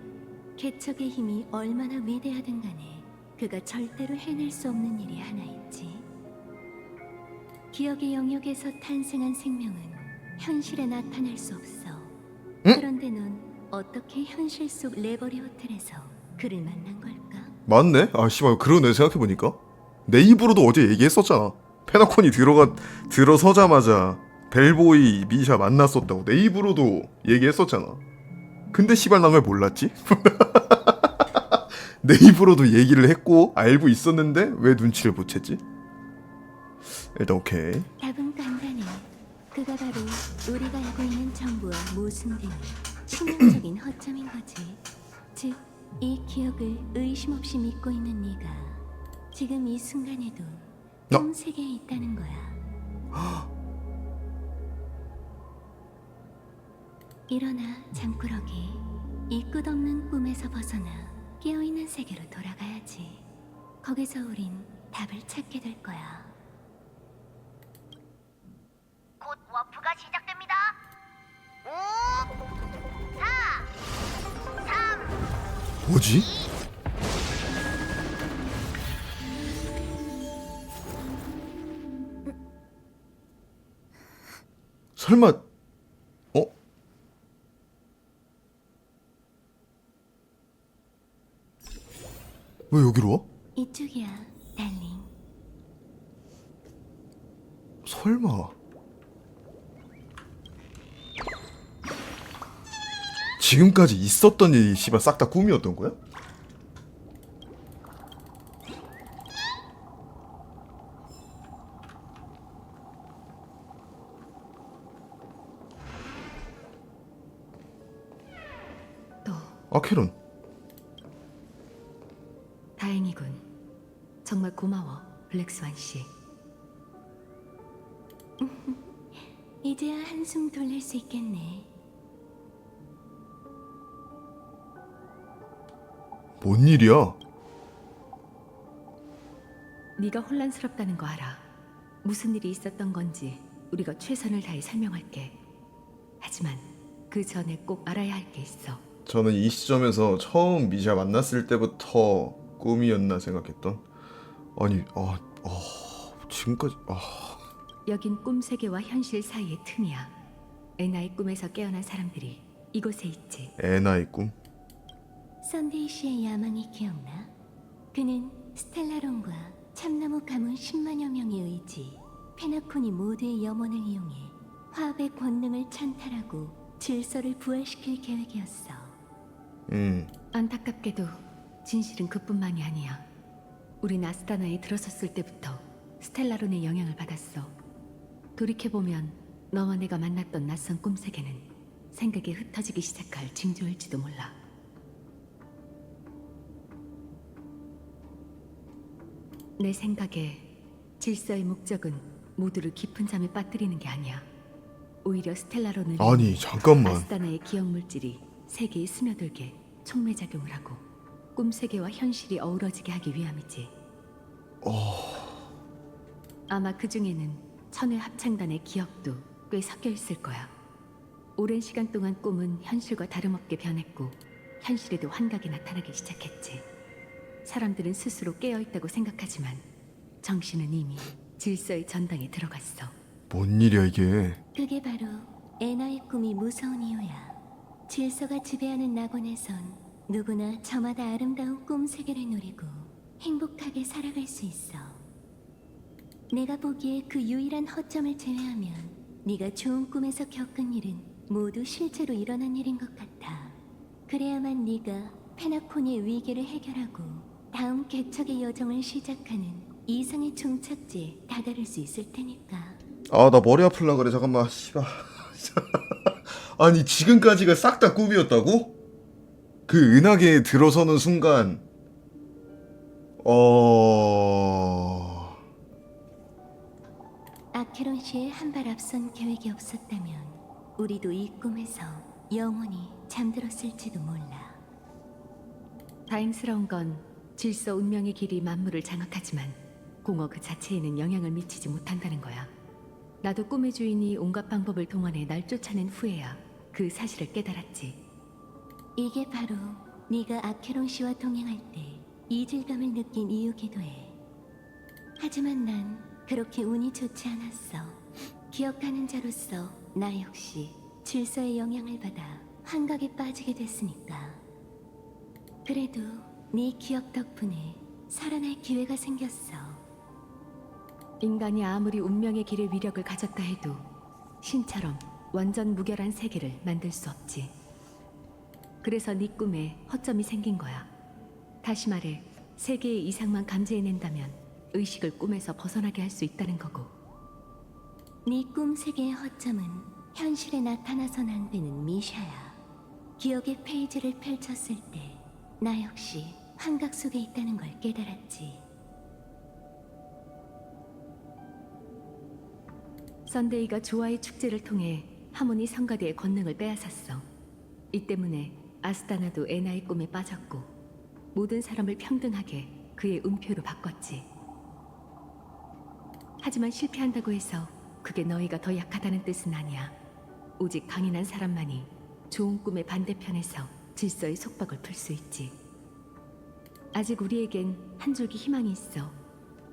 개척의 힘이 얼마나 위대하든 간에 그가 절대로 해낼 수 없는 일이 하나 있지. 기억의 영역에서 탄생한 생명은 현실에 나타날 수 없어. 응? 그런데 넌 어떻게 현실 속 레버리 호텔에서 그를 만난 걸까? 맞네? 아, 씨발, 그러네, 생각해보니까. 내 입으로도 어제 얘기했었잖아. 페나콘이 들어서자마자 벨보이 미샤 만났었다고 내 입으로도 얘기했었잖아. 근데 씨발 난 왜 몰랐지? 내 입으로도 얘기를 했고 알고 있었는데 왜 눈치를 못 챘지? 일단 오케이. 답은 간단해. 그가 바로 우리가 알고 있는 정보와 모순되는 치명적인 허점인 거지. 즉, 이 기억을 의심 없이 믿고 있는 네가 지금 이 순간에도 꿈 세계에 있다는 거야. 일어나, 장꾸러기. 이 끝없는 꿈에서 벗어나 깨어있는 세계로 돌아가야지. 거기서 우린 답을 찾게 될 거야. 곧 워프가 시작됩니다. 5, 4, 3. 뭐지? 설마 왜 여기로 와? 이쪽이야, 달링. 설마 지금까지 있었던 일이 씨발 싹 다 꿈이었던 거야? 또 아케론. 다행이군. 정말 고마워, 블랙스완 씨. 이제야 한숨 돌릴 수 있겠네. 뭔 일이야? 네가 혼란스럽다는 거 알아. 무슨 일이 있었던 건지 우리가 최선을 다해 설명할게. 하지만 그 전에 꼭 알아야 할 게 있어. 저는 이 시점에서 처음 미샤 만났을 때부터 꿈이었나 생각했던. 아니, 지금까지 여긴 꿈 세계와 현실 사이의 틈이야. 에나의 꿈에서 깨어난 사람들이 이곳에 있지. 애나의 꿈. 썬데이 씨의 야망이 기억나? 그는 스텔라론과 참나무 가문 10만여 명의 의지, 페나콘이 모두의 염원을 이용해 화합의 권능을 찬탈하고 질서를 부활시킬 계획이었어. 안타깝게도 진실은 그뿐만이 아니야. 우린 아스타나에 들어섰을 때부터 스텔라론의 영향을 받았어. 돌이켜보면 너와 내가 만났던 낯선 꿈세계는 생각에 흩어지기 시작할 징조일지도 몰라. 내 생각에 질서의 목적은 모두를 깊은 잠에 빠뜨리는 게 아니야. 오히려 스텔라론은 아니, 잠깐만. 아스타나의 기억 물질이 세계에 스며들게 촉매작용을 하고 꿈 세계와 현실이 어우러지게 하기 위함이지. 아마 그 중에는 천의 합창단의 기억도 꽤 섞여 있을 거야. 오랜 시간 동안 꿈은 현실과 다름없게 변했고 현실에도 환각이 나타나기 시작했지. 사람들은 스스로 깨어있다고 생각하지만 정신은 이미 질서의 전당에 들어갔어. 뭔 일이야 이게? 그게 바로 에나의 꿈이 무서운 이유야. 질서가 지배하는 낙원에선 누구나 저마다 아름다운 꿈 세계를 누리고 행복하게 살아갈 수 있어. 내가 보기에 그 유일한 허점을 제외하면 네가 좋은 꿈에서 겪은 일은 모두 실제로 일어난 일인 것 같아. 그래야만 네가 페나코니의 위기를 해결하고 다음 개척의 여정을 시작하는 이상의 종착지에 다다를 수 있을 테니까. 아, 나 머리 아플라 그래. 잠깐만. 씨발. 아니, 지금까지가 싹 다 꿈이었다고? 그 은하계에 들어서는 순간 아케론 씨의 한 발 앞선 계획이 없었다면 우리도 이 꿈에서 영원히 잠들었을지도 몰라. 다행스러운 건 질서 운명의 길이 만물을 장악하지만 공허 그 자체에는 영향을 미치지 못한다는 거야. 나도 꿈의 주인이 온갖 방법을 동원해 날 쫓아낸 후에야 그 사실을 깨달았지. 이게 바로 네가 아케론 씨와 동행할 때 이질감을 느낀 이유기도 해. 하지만 난 그렇게 운이 좋지 않았어. 기억하는 자로서 나 역시 질서의 영향을 받아 환각에 빠지게 됐으니까. 그래도 네 기억 덕분에 살아날 기회가 생겼어. 인간이 아무리 운명의 길의 위력을 가졌다 해도 신처럼 완전 무결한 세계를 만들 수 없지. 그래서 네 꿈에 허점이 생긴 거야. 다시 말해 세계의 이상만 감지해낸다면 의식을 꿈에서 벗어나게 할 수 있다는 거고. 네 꿈 세계의 허점은 현실에 나타나선 안 되는 미샤야. 기억의 페이지를 펼쳤을 때 나 역시 환각 속에 있다는 걸 깨달았지. 선데이가 조화의 축제를 통해 하모니 성가대의 권능을 빼앗았어. 이 때문에 아스타나도 에나의 꿈에 빠졌고 모든 사람을 평등하게 그의 음표로 바꿨지. 하지만 실패한다고 해서 그게 너희가 더 약하다는 뜻은 아니야. 오직 강인한 사람만이 좋은 꿈의 반대편에서 질서의 속박을 풀 수 있지. 아직 우리에겐 한 줄기 희망이 있어.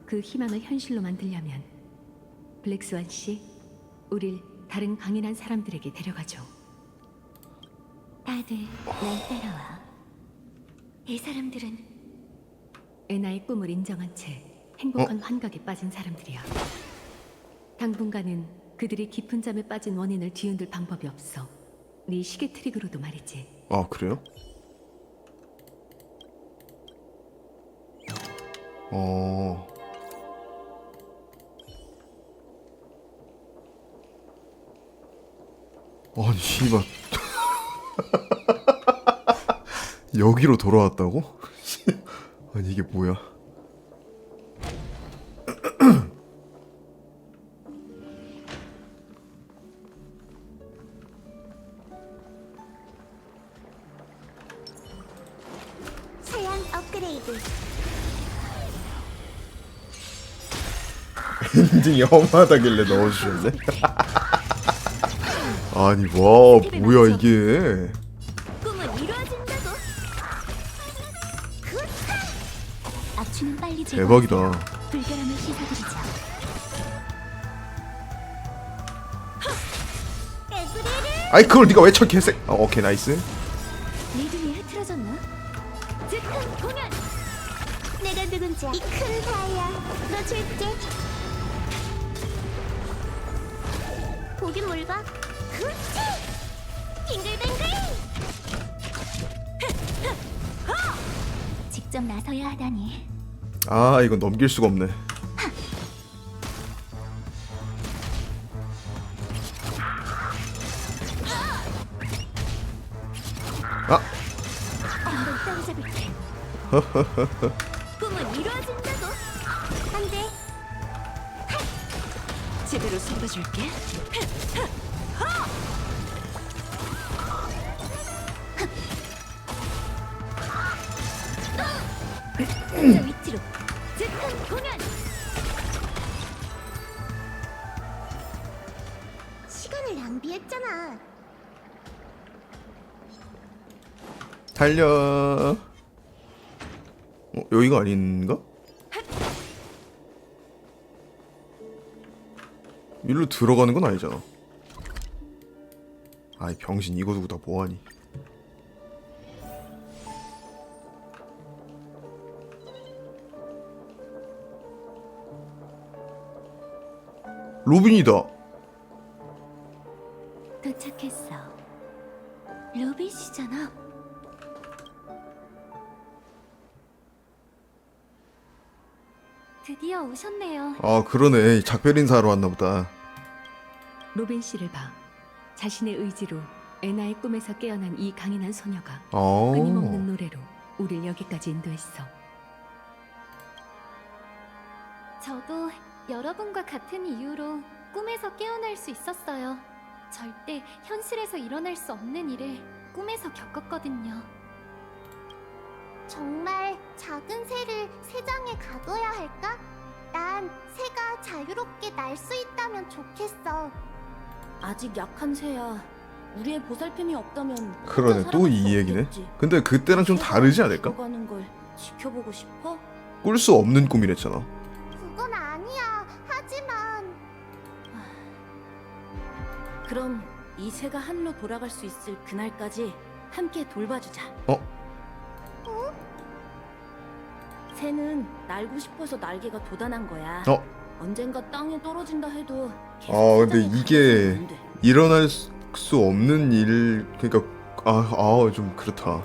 그 희망을 현실로 만들려면 블랙스완 씨, 우릴 다른 강인한 사람들에게 데려가줘. 다들 날 따라와. 이 사람들은 에나의 꿈을 인정한 채 행복한 환각에 빠진 사람들이야. 당분간은 그들이 깊은 잠에 빠진 원인을 뒤흔들 방법이 없어. 네 시계 트릭으로도 말이지. 아, 그래요? 어. 아니, 씨발. 여기로 돌아왔다고? 아니, 이게 뭐야? 사양 업그레이드. 엔딩이 험하다길래 넣어주셨네. 아니, 와, 뭐야 이게? 꿈은 이루어진다고. 악취는 빨리 제거. 대박이다. 불결함을 씻어드리죠. 아이, 그걸 네가 왜 쳐, 개새? 오케이, 나이스. 리듬이 흐트러졌나? 즉흥 공연. 내가 누군지 이 큰 사야 너 줄게. 보긴 뭘 봐. 그렇지. 빙글빙글. 직접 나서야 하다니. 아, 이건 넘길 수가 없네. 아, 한번 따라잡을게. 꿈은 이루어진다고. 안 돼. 제대로 쏟아줄게. 저 위치로. 즉흥 공연. 시간을 낭비했잖아. 달려. 여기가 아닌가? 일로 들어가는 건 아니잖아. 아이, 병신, 이거 두고 다 뭐하니? 로빈이다. 도착했어. 로빈 씨잖아. 드디어 오셨네요. 아, 그러네. 작별 인사하러 왔나 보다. 로빈 씨를 봐. 자신의 의지로 애나의 꿈에서 깨어난 이 강인한 소녀가 어. 끊임없는 노래로 우릴 여기까지 인도했어. 저도 여러분과 같은 이유로 꿈에서 깨어날 수 있었어요. 절대 현실에서 일어날 수 없는 일을 꿈에서 겪었거든요. 정말 작은 새를 새장에 가둬야 할까? 난 새가 자유롭게 날 수 있다면 좋겠어. 아직 약한 새야. 우리의 보살핌이 없다면 그러네, 또 이 얘기네. 근데 그때랑 좀 다르지 않을까? 가는 걸 지켜보고 싶어? 꿀 수 없는 꿈이랬잖아. 그건 아니야. 하지만 그럼 이 새가 하늘로 돌아갈 수 있을 그날까지 함께 돌봐주자. 어? 새는 날고 싶어서 날개가 돋아난 거야. 언젠가 땅에 떨어진다 해도 계속 근데 세상에 이게 가만히 안 돼. 일어날 수 없는 일, 그러니까 좀 그렇다.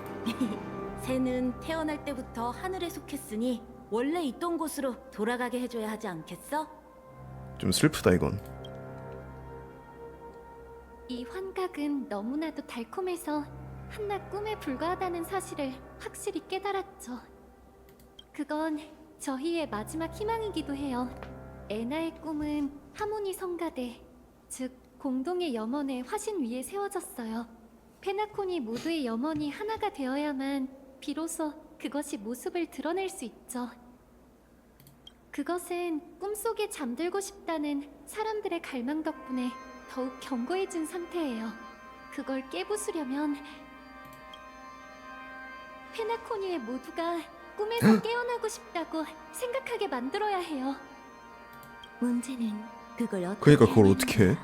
새는 태어날 때부터 하늘에 속했으니 원래 있던 곳으로 돌아가게 해줘야 하지 않겠어? 좀 슬프다 이건. 이 환각은 너무나도 달콤해서 한낱 꿈에 불과하다는 사실을 확실히 깨달았죠. 그건 저희의 마지막 희망이기도 해요. 애나의 꿈은 하모니 성가대, 즉 공동의 염원의 화신 위에 세워졌어요. 페나코니 모두의 염원이 하나가 되어야만 비로소 그것이 모습을 드러낼 수 있죠. 그것은 꿈속에 잠들고 싶다는 사람들의 갈망 덕분에 더욱 견고해진 상태예요. 그걸 깨부수려면 페나코니의 모두가 꿈에서 깨어나고 싶다고 생각하게 만들어야 해요. 문제는 그걸 어떻게 그러니까 그걸 어떻게 해?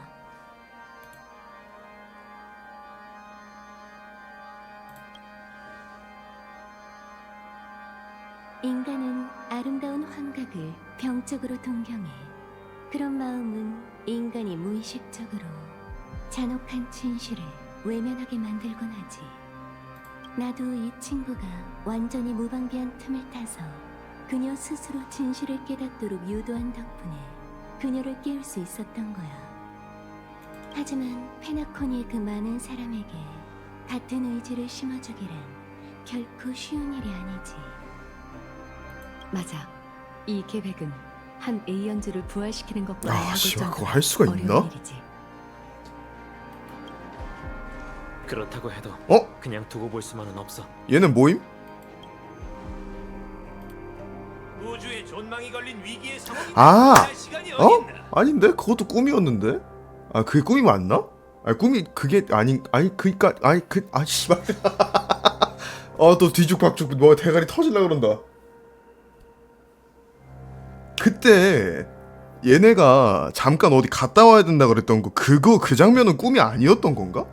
인간은 아름다운 환각을 병적으로 동경해. 그런 마음은 인간이 무의식적으로 잔혹한 진실을 외면하게 만들곤 하지. 나도 이 친구가 완전히 무방비한 틈을 타서 그녀 스스로 진실을 깨닫도록 유도한 덕분에 그녀를 깨울 수 있었던 거야. 하지만 페나코니의 그 많은 사람에게 같은 의지를 심어주기란 결코 쉬운 일이 아니지. 맞아. 이 계획은 한 A 연주를 부활시키는 것과 아, 씨발, 그거 할 수가 있나? 일이지. 그렇다고 해도 어? 그냥 두고 볼 수만은 없어. 얘는 뭐임? 우주에 존망이 걸린 위기의 상황이 아! 할 시간이 어? 어딨나? 아닌데? 그것도 꿈이었는데? 아, 그게 꿈이 맞나? 아니, 꿈이 그게 아니 그니까 씨발. 또 뒤죽박죽 뭐 대가리 터질라 그런다. 그때 얘네가 잠깐 어디 갔다 와야 된다 그랬던 거 그거 그 장면은 꿈이 아니었던 건가?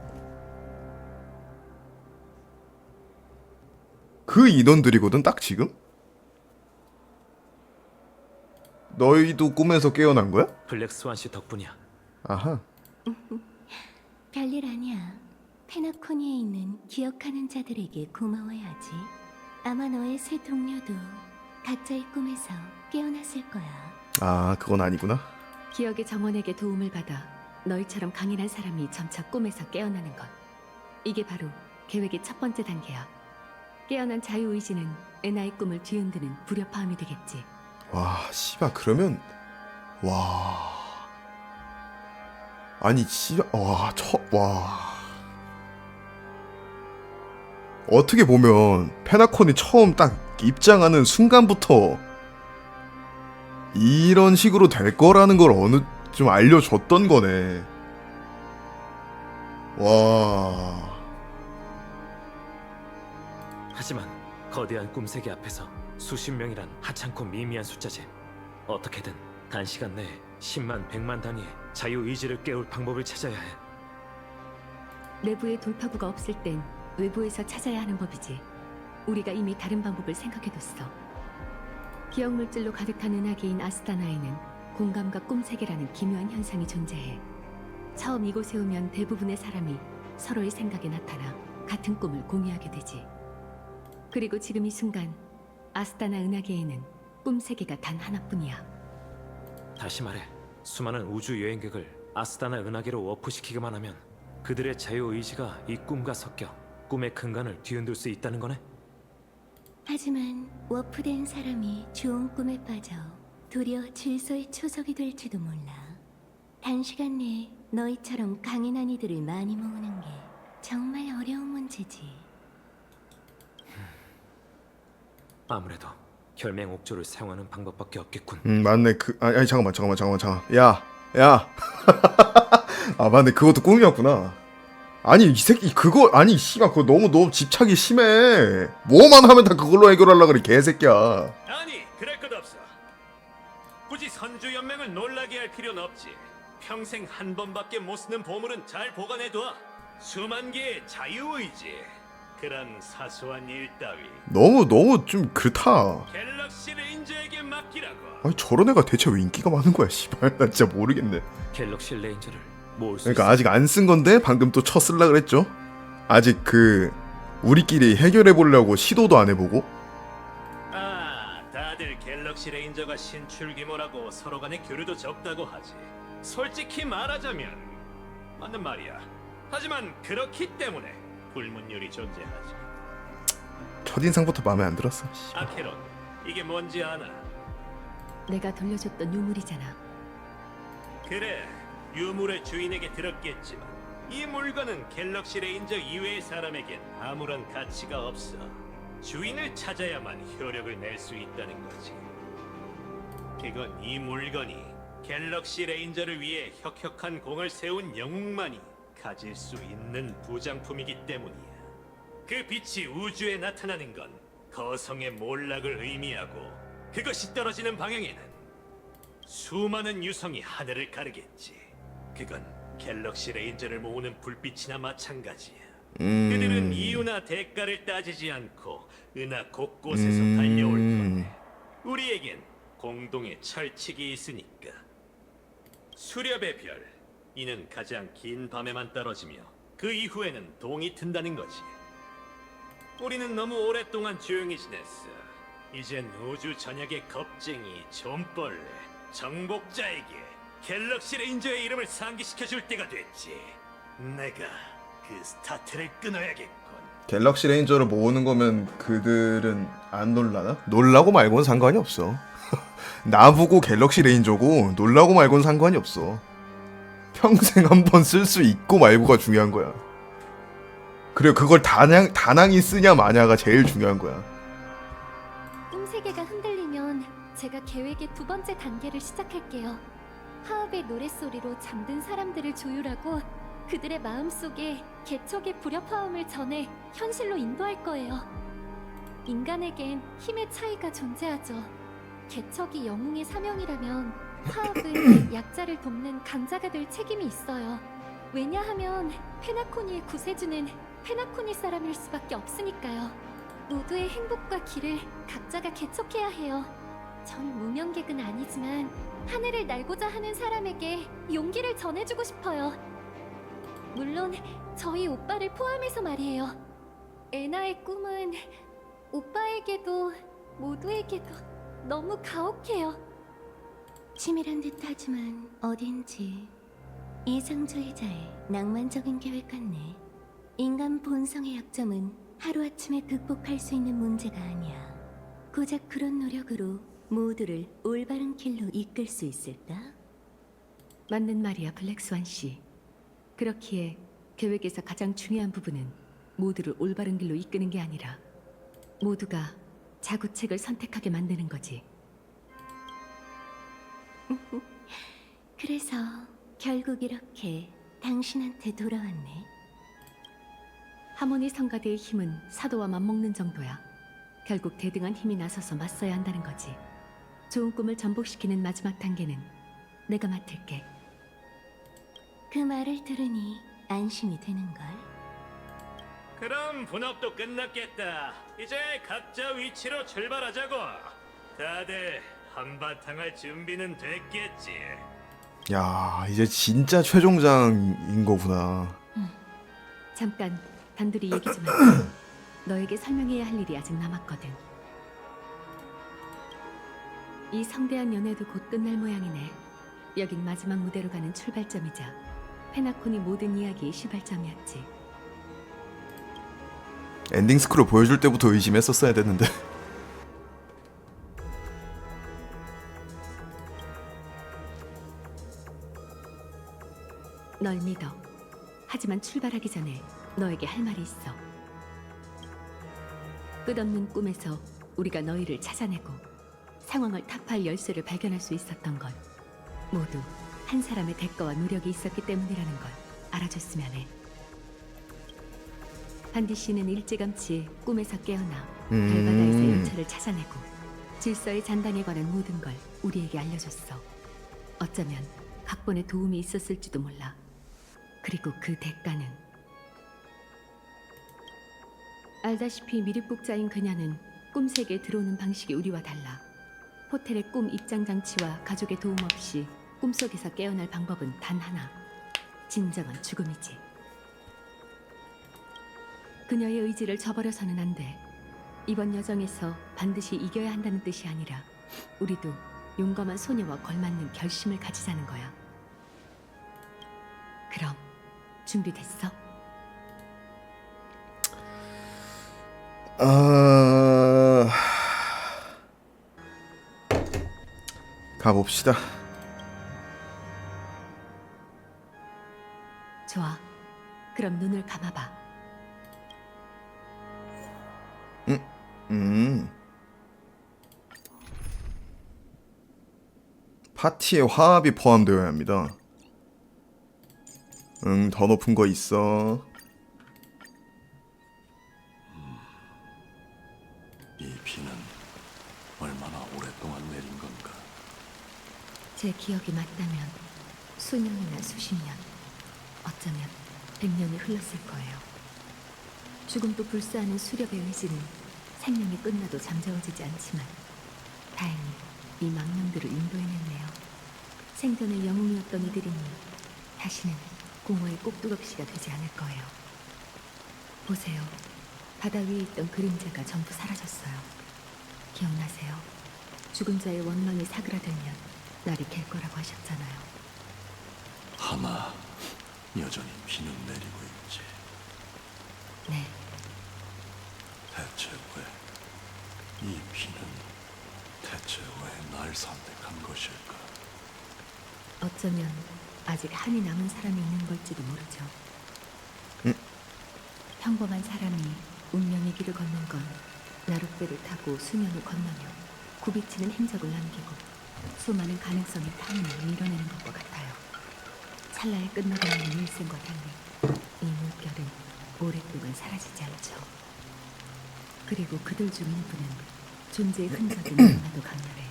그 인원들이거든 딱 지금? 너희도 꿈에서 깨어난 거야? 블랙 스완 씨 덕분이야. 아하. 별일 아니야. 페나코니에 있는 기억하는 자들에게 고마워야지. 아마 너의 새 동료도 각자의 꿈에서 깨어났을 거야. 아, 그건 아니구나. 기억의 정원에게 도움을 받아 너희처럼 강인한 사람이 점차 꿈에서 깨어나는 것. 이게 바로 계획의 첫 번째 단계야. 깨어난 자유의지는 에나의 꿈을 뒤흔드는 불협화음이 되겠지. 와, 씨발 그러면 와. 아니, 씨발 와. 어떻게 보면 페나콘이 처음 딱 입장하는 순간부터 이런 식으로 될 거라는 걸 어느 좀 알려줬던 거네. 와. 하지만 거대한 꿈세계 앞에서 수십 명이란 하찮고 미미한 숫자지. 어떻게든 단시간 내에 10만, 100만 단위의 자유의지를 깨울 방법을 찾아야 해. 내부에 돌파구가 없을 땐 외부에서 찾아야 하는 법이지. 우리가 이미 다른 방법을 생각해뒀어. 기억물질로 가득한 은하계인 아스타나에는 공감과 꿈세계라는 기묘한 현상이 존재해. 처음 이곳에 오면 대부분의 사람이 서로의 생각에 나타나 같은 꿈을 공유하게 되지. 그리고 지금 이 순간 아스타나 은하계에는 꿈세계가 단 하나뿐이야. 다시 말해, 수많은 우주 여행객을 아스타나 은하계로 워프시키기만 하면 그들의 자유의지가 이 꿈과 섞여 꿈의 근간을 뒤흔들 수 있다는 거네? 하지만 워프된 사람이 좋은 꿈에 빠져 도리어 질서의 초석이 될지도 몰라. 단시간 내에 너희처럼 강인한 이들을 많이 모으는 게 정말 어려운 문제지. 아무래도 혈맹 옥조를 사용하는 방법밖에 없겠군. 맞네. 아니 잠깐만. 야. 아, 맞네. 그것도 꿈이었구나. 아니, 이 새끼 그거 아니 씨발 그거 너무 집착이 심해. 뭐만 하면 다 그걸로 해결하려 그래, 개새끼야. 아니, 그럴 것 없어. 굳이 선주 연맹을 놀라게 할 필요는 없지. 평생 한 번밖에 못 쓰는 보물은 잘 보관해둬. 수만 개의 자유의지. 그런 사소한 일 따위 너무 좀 그렇다. 갤럭시 레인저에게 맡기라고. 아니, 저런 애가 대체 왜 인기가 많은 거야, 씨발. 나 진짜 모르겠네. 갤럭시 레인저를 모을 수 그러니까 있어. 아직 안 쓴 건데 방금 또 쳤을라 그랬죠. 아직 우리끼리 해결해 보려고 시도도 안 해보고. 아, 다들 갤럭시 레인저가 신출귀모라고 서로 간의 교류도 적다고 하지. 솔직히 말하자면 맞는 말이야. 하지만 그렇기 때문에 불문율이 존재하지. 첫인상부터 마음에 안 들었어. 아케론, 이게 뭔지 아나? 내가 돌려줬던 유물이잖아. 그래, 유물의 주인에게 들었겠지만 이 물건은 갤럭시 레인저 이외의 사람에겐 아무런 가치가 없어. 주인을 찾아야만 효력을 낼 수 있다는 거지. 그건 이 물건이 갤럭시 레인저를 위해 혁혁한 공을 세운 영웅만이 가질 수 있는 부장품이기 때문이야. 그 빛이 우주에 나타나는 건 거성의 몰락을 의미하고, 그것이 떨어지는 방향에는 수많은 유성이 하늘을 가르겠지. 그건 갤럭시 레인저를 모으는 불빛이나 마찬가지야. 그들은 이유나 대가를 따지지 않고 은하 곳곳에서 달려올 거네. 우리에겐 공동의 철칙이 있으니까. 수렵의 별, 이는 가장 긴 밤에만 떨어지며 그 이후에는 동이 튼다는 거지. 우리는 너무 오랫동안 조용히 지냈어. 이젠 우주 전역의 겁쟁이, 좀벌레, 정복자에게 갤럭시 레인저의 이름을 상기시켜 줄 때가 됐지. 내가 그 스타트를 끊어야겠군. 갤럭시 레인저를 모으는 거면 그들은 안 놀라나? 놀라고 말고는 상관이 없어. 나보고 갤럭시 레인저고 놀라고 말고는 상관이 없어. 평생 한번 쓸 수 있고 말고가 중요한 거야. 그래, 그걸 다낭이 쓰냐 마냐가 제일 중요한 거야. 꿈세계가 흔들리면 제가 계획의 두 번째 단계를 시작할게요. 하업의 노랫소리로 잠든 사람들을 조율하고 그들의 마음속에 개척의 불협화음을 전해 현실로 인도할 거예요. 인간에겐 힘의 차이가 존재하죠. 개척이 영웅의 사명이라면 하업은 약자를 돕는 강자가 될 책임이 있어요. 왜냐하면 페나코니의 구세주는 페나코니 사람일 수밖에 없으니까요. 모두의 행복과 길을 각자가 개척해야 해요. 전 무명객은 아니지만 하늘을 날고자 하는 사람에게 용기를 전해주고 싶어요. 물론 저희 오빠를 포함해서 말이에요. 에나의 꿈은 오빠에게도 모두에게도 너무 가혹해요. 치밀한 듯하지만 어딘지 이상주의자의 낭만적인 계획 같네. 인간 본성의 약점은 하루아침에 극복할 수 있는 문제가 아니야. 고작 그런 노력으로 모두를 올바른 길로 이끌 수 있을까? 맞는 말이야, 블랙스완 씨. 그렇기에 계획에서 가장 중요한 부분은 모두를 올바른 길로 이끄는 게 아니라 모두가 자구책을 선택하게 만드는 거지. 그래서 결국 이렇게 당신한테 돌아왔네. 하모니 성가대의 힘은 사도와 맞먹는 정도야. 결국 대등한 힘이 나서서 맞서야 한다는 거지. 좋은 꿈을 전복시키는 마지막 단계는 내가 맡을게. 그 말을 들으니 안심이 되는걸. 그럼 분업도 끝났겠다. 이제 각자 위치로 출발하자고. 다들 한바탕 준비는 됐겠지. 야, 이제 진짜 최종장인 거구나. 잠깐 단둘이 얘기 좀 하자. 너에게 설명해야 할 일이 아직 남았거든. 이 성대한 연애도 곧 끝날 모양이네. 여긴 마지막 무대로 가는 출발점이자 페나코니 모든 이야기의 시발점이었지. 엔딩 스크롤 보여줄 때부터 의심했었어야 됐는데. 널 믿어. 하지만 출발하기 전에 너에게 할 말이 있어. 끝없는 꿈에서 우리가 너희를 찾아내고 상황을 타파할 열쇠를 발견할 수 있었던 건 모두 한 사람의 대가와 노력이 있었기 때문이라는 걸 알아줬으면 해. 반디 씨는 일찌감치 꿈에서 깨어나 별바다에서 열차를 찾아내고 질서의 잔당에 관한 모든 걸 우리에게 알려줬어. 어쩌면 각본에 도움이 있었을지도 몰라. 그리고 그 대가는 알다시피 미륵국자인 그녀는 꿈세계에 들어오는 방식이 우리와 달라. 호텔의 꿈 입장 장치와 가족의 도움 없이 꿈속에서 깨어날 방법은 단 하나. 진정한 죽음이지. 그녀의 의지를 저버려서는 안 돼. 이번 여정에서 반드시 이겨야 한다는 뜻이 아니라 우리도 용감한 소녀와 걸맞는 결심을 가지자는 거야. 그럼 준비됐어? 가봅시다. 좋아. 그럼 눈을 감아봐. 파티에 화합이 포함되어야 합니다. 더 높은 거 있어. 이 비는 얼마나 오랫동안 내린 건가? 제 기억이 맞다면 수년이나 수십 년, 어쩌면 100년이 흘렀을 거예요. 죽음도 불사하는 수렵의 의지는 생명이 끝나도 잠재워지지 않지만 다행히 이 망령들을 인도해냈네요. 생전의 영웅이었던 이들이니 다시는 공허의 꼭두각시가 되지 않을 거예요. 보세요. 바다 위에 있던 그림자가 전부 사라졌어요. 기억나세요? 죽은 자의 원망이 사그라들면 날이 갤 거라고 하셨잖아요. 하나 여전히 비는 내리고 있지. 네, 대체 왜 이 비는 대체 왜 날 선택한 것일까? 어쩌면 아직 한이 남은 사람이 있는 걸지도 모르죠. 평범한 사람이 운명의 길을 걷는 건 나룻배를 타고 수면을 건너며 굽이치는 행적을 남기고 수많은 가능성의 탐문을 밀어내는 것과 같아요. 찰나에 끝나버리는 일생과 달리 이 물결은 오랫동안 사라지지 않죠. 그리고 그들 중 일부는 존재의 흔적이 너무나도 강렬해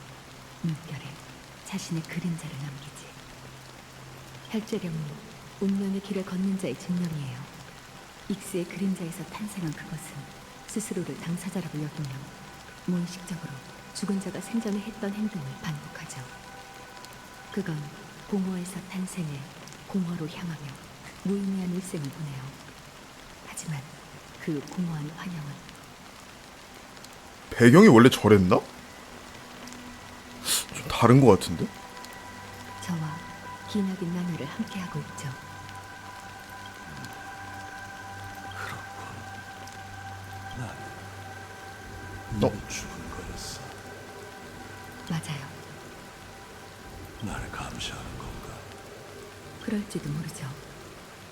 물결에 자신의 그림자를 남기지. 혈죄령이 운명의 길을 걷는 자의 증명이에요. 익스의 그림자에서 탄생한 그것은 스스로를 당사자라고 여기며 무의식적으로 죽은 자가 생전에 했던 행동을 반복하죠. 그건 공허에서 탄생해 공허로 향하며 무의미한 일생을 보내요. 하지만 그 공허한 환영은 배경이 원래 저랬나? 좀 다른 것 같은데? 저와 기나긴 나날을 함께하고 있죠. 난 죽은 거였어. 맞아요. 날 감시하는 건가? 그럴지도 모르죠.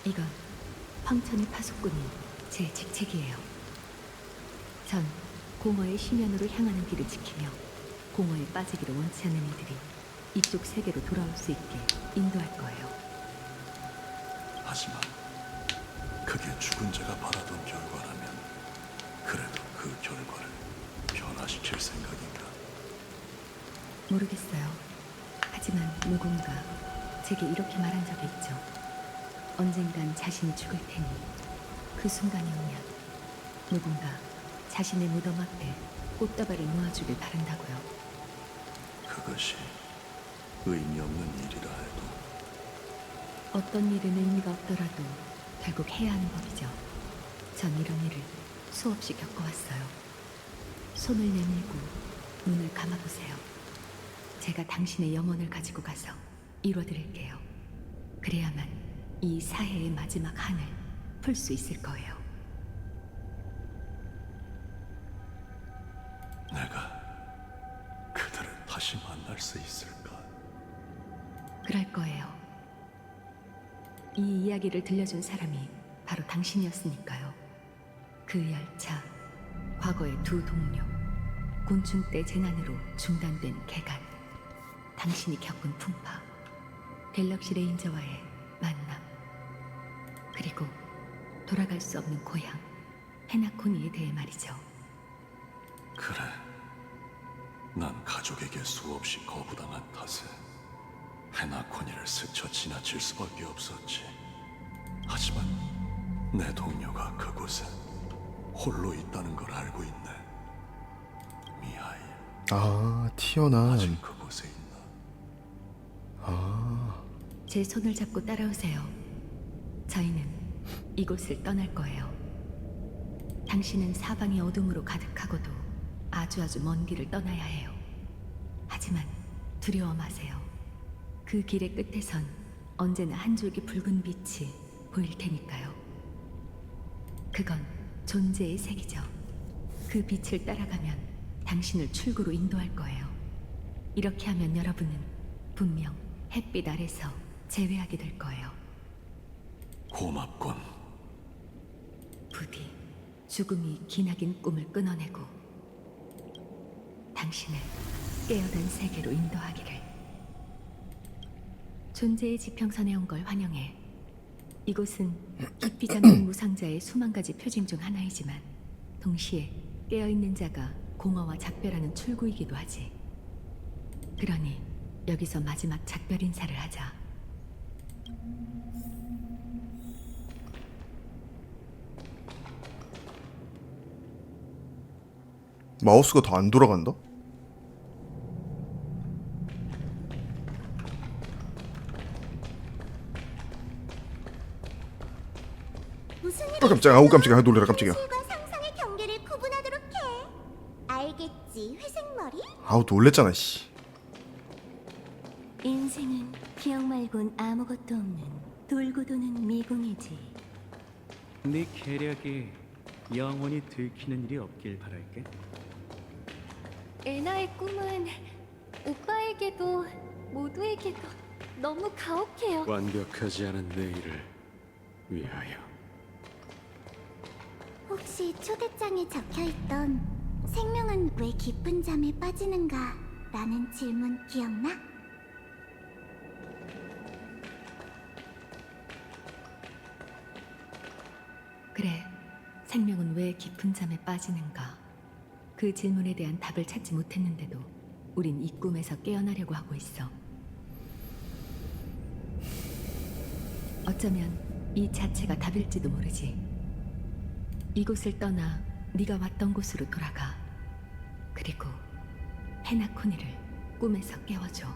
이건 황천의 파수꾼이 제 직책이에요. 전 공허의 심연으로 향하는 길을 지키며 공허에 빠지기를 원치 않는 이들이 이쪽 세계로 돌아올 수 있게 인도할 거예요. 하지만 그게 죽은 자가 바라던 결과라면 그래도 그 결과를 변화시킬 생각인가? 모르겠어요. 하지만 누군가 제게 이렇게 말한 적이 있죠. 언젠간 자신이 죽을 테니 그 순간이 오면 누군가 자신의 무덤 앞에 꽃다발을 놓아주길 바란다고요. 그것이 의미 없는 일이라 해도 어떤 일은 의미가 없더라도 결국 해야 하는 법이죠. 전 이런 일을 수없이 겪어왔어요. 손을 내밀고 눈을 감아보세요. 제가 당신의 영혼을 가지고 가서 이뤄드릴게요. 그래야만 이 사해의 마지막 한을 풀 수 있을 거예요. 내가 그들을 다시 만날 수 있을까? 그럴 거예요. 이 이야기를 들려준 사람이 바로 당신이었으니까요. 그 열차, 과거의 두 동료, 곤충 때 재난으로 중단된 개간, 당신이 겪은 풍파, 갤럭시 레인저와의 만남, 그리고 돌아갈 수 없는 고향, 헤나코니에 대해 말이죠. 그래, 난 가족에게 수없이 거부당한 탓에 헤나코니를 스쳐 지나칠 수밖에 없었지. 하지만 내 동료가 그곳에 홀로 있다는 걸 알고 있네. 미하일, 아, 튀어나온. 아직 그곳에 있나? 아, 제 손을 잡고 따라오세요. 저희는 이곳을 떠날 거예요. 당신은 사방이 어둠으로 가득하고도 아주 먼 길을 떠나야 해요. 하지만 두려워 마세요. 그 길의 끝에선 언제나 한 줄기 붉은 빛이 보일 테니까요. 그건 존재의 색이죠. 그 빛을 따라가면 당신을 출구로 인도할 거예요. 이렇게 하면 여러분은 분명 햇빛 아래서 재회하게 될 거예요. 고맙군. 부디 죽음이 기나긴 꿈을 끊어내고 당신을 깨어난 세계로 인도하기를. 존재의 지평선에 온 걸 환영해. 이곳은 깊이 잠든 무상자의 수만 가지 표징 중 하나이지만 동시에 깨어있는 자가 공허와 작별하는 출구이기도 하지. 그러니 여기서 마지막 작별 인사를 하자. 마우스가 더 안 돌아간다? 무슨 일이 깜짝이야, 아우 깜짝이야, 놀래라 깜짝이야. 현실과 상상의 경계를 머리? 아우 놀랬잖아 씨. 인생은 기억 말곤 아무것도 없는 돌고 도는 미궁이지. 네 계략이 영원히 들키는 일이 없길 바랄게. 에나의 꿈은 오빠에게도 모두에게도 너무 가혹해요. 완벽하지 않은 내일을 위하여. 혹시 초대장에 적혀있던 생명은 왜 깊은 잠에 빠지는가? 라는 질문 기억나? 그래, 생명은 왜 깊은 잠에 빠지는가? 그 질문에 대한 답을 찾지 못했는데도 우린 이 꿈에서 깨어나려고 하고 있어. 어쩌면 이 자체가 답일지도 모르지. 이곳을 떠나 네가 왔던 곳으로 돌아가. 그리고 페나코니를 꿈에서 깨워줘.